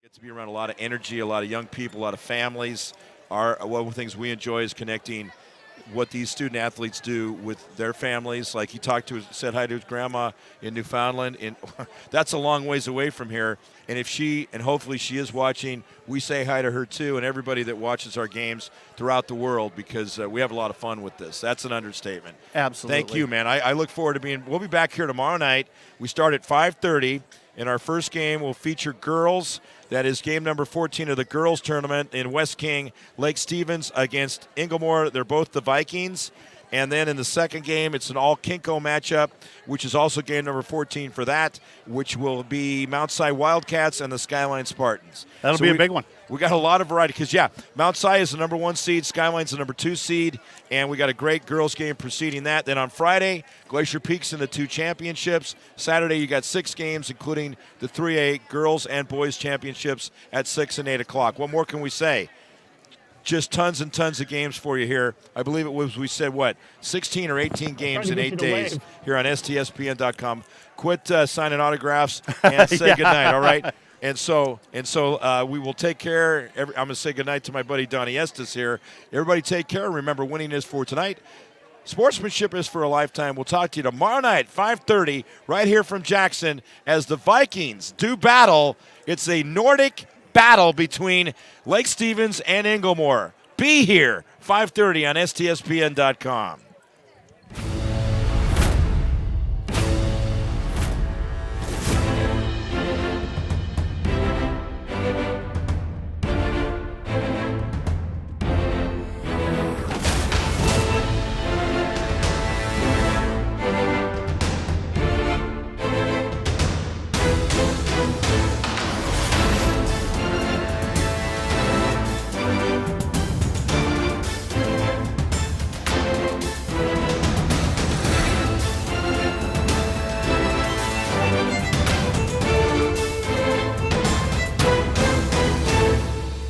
Get to be around a lot of energy, a lot of young people, a lot of families. One of the things we enjoy is connecting what these student athletes do with their families. Like he said hi to his grandma in Newfoundland, and that's a long ways away from here. And and hopefully she is watching, we say hi to her too, and everybody that watches our games throughout the world, because we have a lot of fun with this. That's an understatement. Absolutely. Thank you, man. I look forward to we'll be back here tomorrow night. We start at 5:30. And our first game will feature girls. That is game number 14 of the girls tournament in West King, Lake Stevens against Inglemoor. They're both the Vikings. And then in the second game, it's an all-Kinko matchup, which is also game number 14 for that, which will be Mount Si Wildcats and the Skyline Spartans. That'll be a big one. We got a lot of variety because, Mount Si is the number 1 seed, Skyline's the number 2 seed, and we got a great girls game preceding that. Then on Friday, Glacier Peak's in the 2 championships. Saturday, you got 6 games, including the 3A girls and boys championships at 6 and 8 o'clock. What more can we say? Just tons and tons of games for you here. I believe it was, we said, 16 or 18 games in 8 days here on STSPN.com. Quit signing autographs and say goodnight, all right? And so we will take care. I'm going to say goodnight to my buddy Donnie Estes here. Everybody take care. Remember, winning is for tonight. Sportsmanship is for a lifetime. We'll talk to you tomorrow night, 5:30, right here from Jackson, as the Vikings do battle. It's a Nordic battle between Lake Stevens and Inglemoor. Be here, 5:30 on STSPN.com.